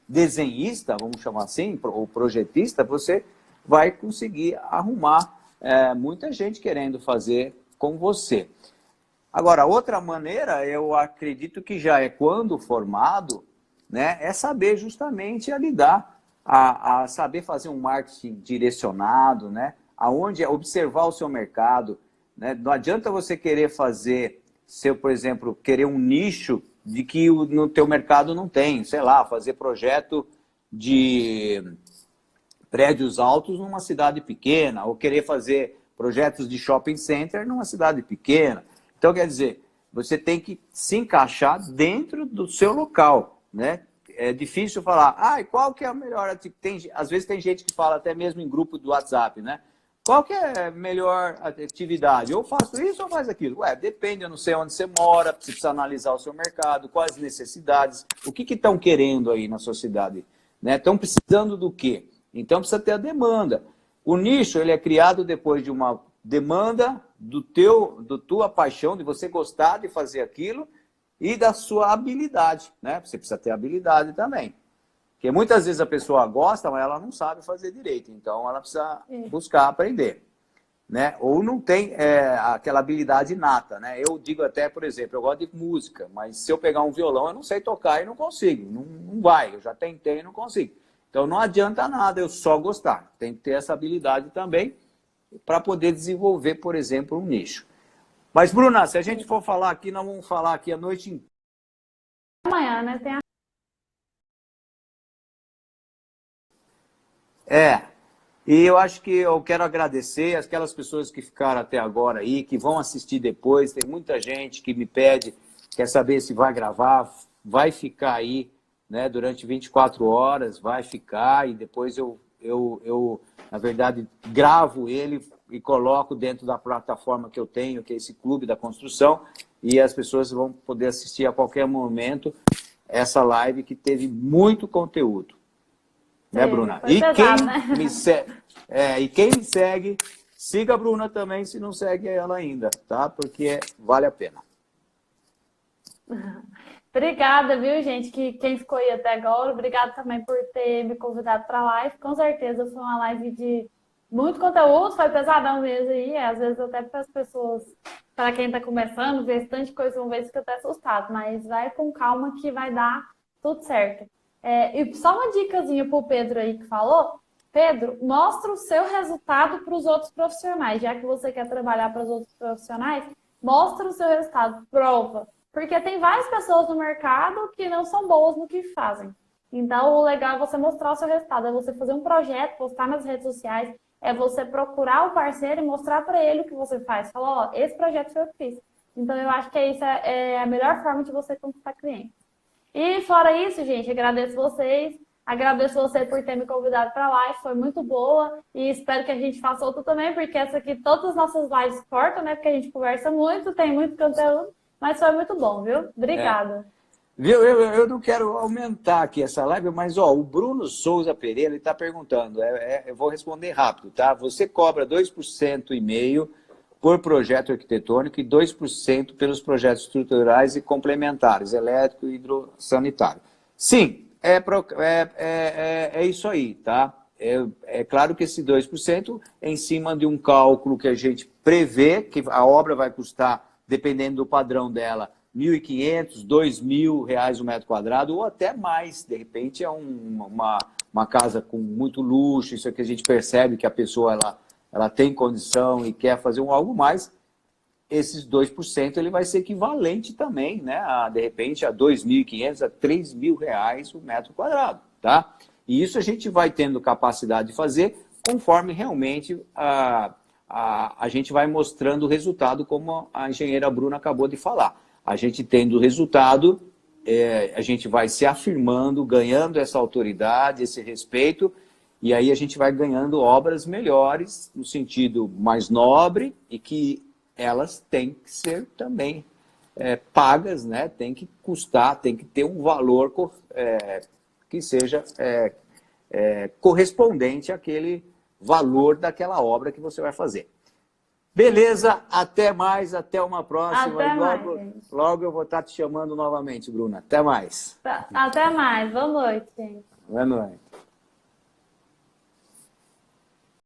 desenhista, vamos chamar assim, ou projetista, você vai conseguir arrumar muita gente querendo fazer com você. Agora, outra maneira, eu acredito que já é quando formado, né, é saber justamente a lidar, a saber fazer um marketing direcionado, né, aonde observar o seu mercado, né, não adianta você querer fazer, por exemplo, querer um nicho de que no teu mercado não tem, sei lá, fazer projeto de prédios altos numa cidade pequena, ou querer fazer projetos de shopping center numa cidade pequena. Então, quer dizer, você tem que se encaixar dentro do seu local, né? É difícil falar, e qual que é a melhor atividade? Às vezes tem gente que fala até mesmo em grupo do WhatsApp, né? Qual que é a melhor atividade? Ou faço isso ou faço aquilo? Depende, eu não sei onde você mora, você precisa analisar o seu mercado, quais necessidades, o que estão querendo aí na sociedade, né? Estão precisando do quê? Então precisa ter a demanda. O nicho, ele é criado depois de uma demanda do tua paixão, de você gostar de fazer aquilo e da sua habilidade, né? Você precisa ter habilidade também. Porque muitas vezes a pessoa gosta, mas ela não sabe fazer direito. Então ela precisa buscar aprender, né? Ou não tem aquela habilidade inata, né? Eu digo até, por exemplo, eu gosto de música, mas se eu pegar um violão, eu não sei tocar e não consigo. Não vai, eu já tentei e não consigo. Então não adianta nada eu só gostar. Tem que ter essa habilidade também para poder desenvolver, por exemplo, um nicho. Mas, Bruna, se a gente for falar aqui, nós vamos falar aqui a noite inteira. Amanhã, né? Tem E eu acho que eu quero agradecer aquelas pessoas que ficaram até agora aí, que vão assistir depois. Tem muita gente que me pede, quer saber se vai gravar, vai ficar aí, né, durante 24 horas, vai ficar, e depois eu na verdade, gravo ele e coloco dentro da plataforma que eu tenho, que é esse Clube da Construção, e as pessoas vão poder assistir a qualquer momento essa live que teve muito conteúdo. Né, Bruna? E pesado, quem me segue, siga a Bruna também, se não segue ela ainda, tá? Porque vale a pena. Obrigada, viu, gente? Quem ficou aí até agora, obrigada também por ter me convidado para a live. Com certeza foi uma live de muito conteúdo, foi pesadão mesmo aí. Às vezes até para as pessoas, para quem está começando, ver bastante coisa, vão ver, fica até assustado. Mas vai com calma que vai dar tudo certo. E só uma dicasinha para o Pedro aí que falou. Pedro, mostra o seu resultado para os outros profissionais. Já que você quer trabalhar para os outros profissionais, mostra o seu resultado, prova. Porque tem várias pessoas no mercado que não são boas no que fazem. Então, o legal é você mostrar o seu resultado, é você fazer um projeto, postar nas redes sociais, é você procurar o parceiro e mostrar para ele o que você faz. Falar, esse projeto foi eu que fiz. Então, eu acho que isso é a melhor forma de você conquistar clientes. E, fora isso, gente, agradeço vocês. Agradeço você por ter me convidado para a live, foi muito boa. E espero que a gente faça outra também, porque essa aqui, todas as nossas lives cortam, né? Porque a gente conversa muito, tem muito conteúdo. Mas foi muito bom, viu? Obrigada. Viu? Eu não quero aumentar aqui essa live, mas o Bruno Souza Pereira está perguntando, eu vou responder rápido, tá? Você cobra 2,5% por projeto arquitetônico e 2% pelos projetos estruturais e complementares, elétrico e hidrossanitário. Sim, é isso aí, tá? É claro que esse 2% é em cima de um cálculo que a gente prevê que a obra vai custar, dependendo do padrão dela, R$ 1.500, R$ 2.000 o metro quadrado, ou até mais. De repente é uma casa com muito luxo, isso é que a gente percebe que a pessoa ela tem condição e quer fazer algo mais. Esses 2% ele vai ser equivalente também, né, de repente, a R$ 2.500, a R$ 3.000 o metro quadrado. Tá? E isso a gente vai tendo capacidade de fazer conforme realmente a gente vai mostrando o resultado, como a engenheira Bruna acabou de falar. A gente tendo o resultado, a gente vai se afirmando, ganhando essa autoridade, esse respeito, e aí a gente vai ganhando obras melhores, no sentido mais nobre, e que elas têm que ser também pagas, né? Tem que custar, tem que ter um valor que seja correspondente àquele valor daquela obra que você vai fazer. Beleza, até mais, até uma próxima. Até logo eu vou estar te chamando novamente, Bruna. Até mais. Até mais. Boa noite, gente. Boa noite.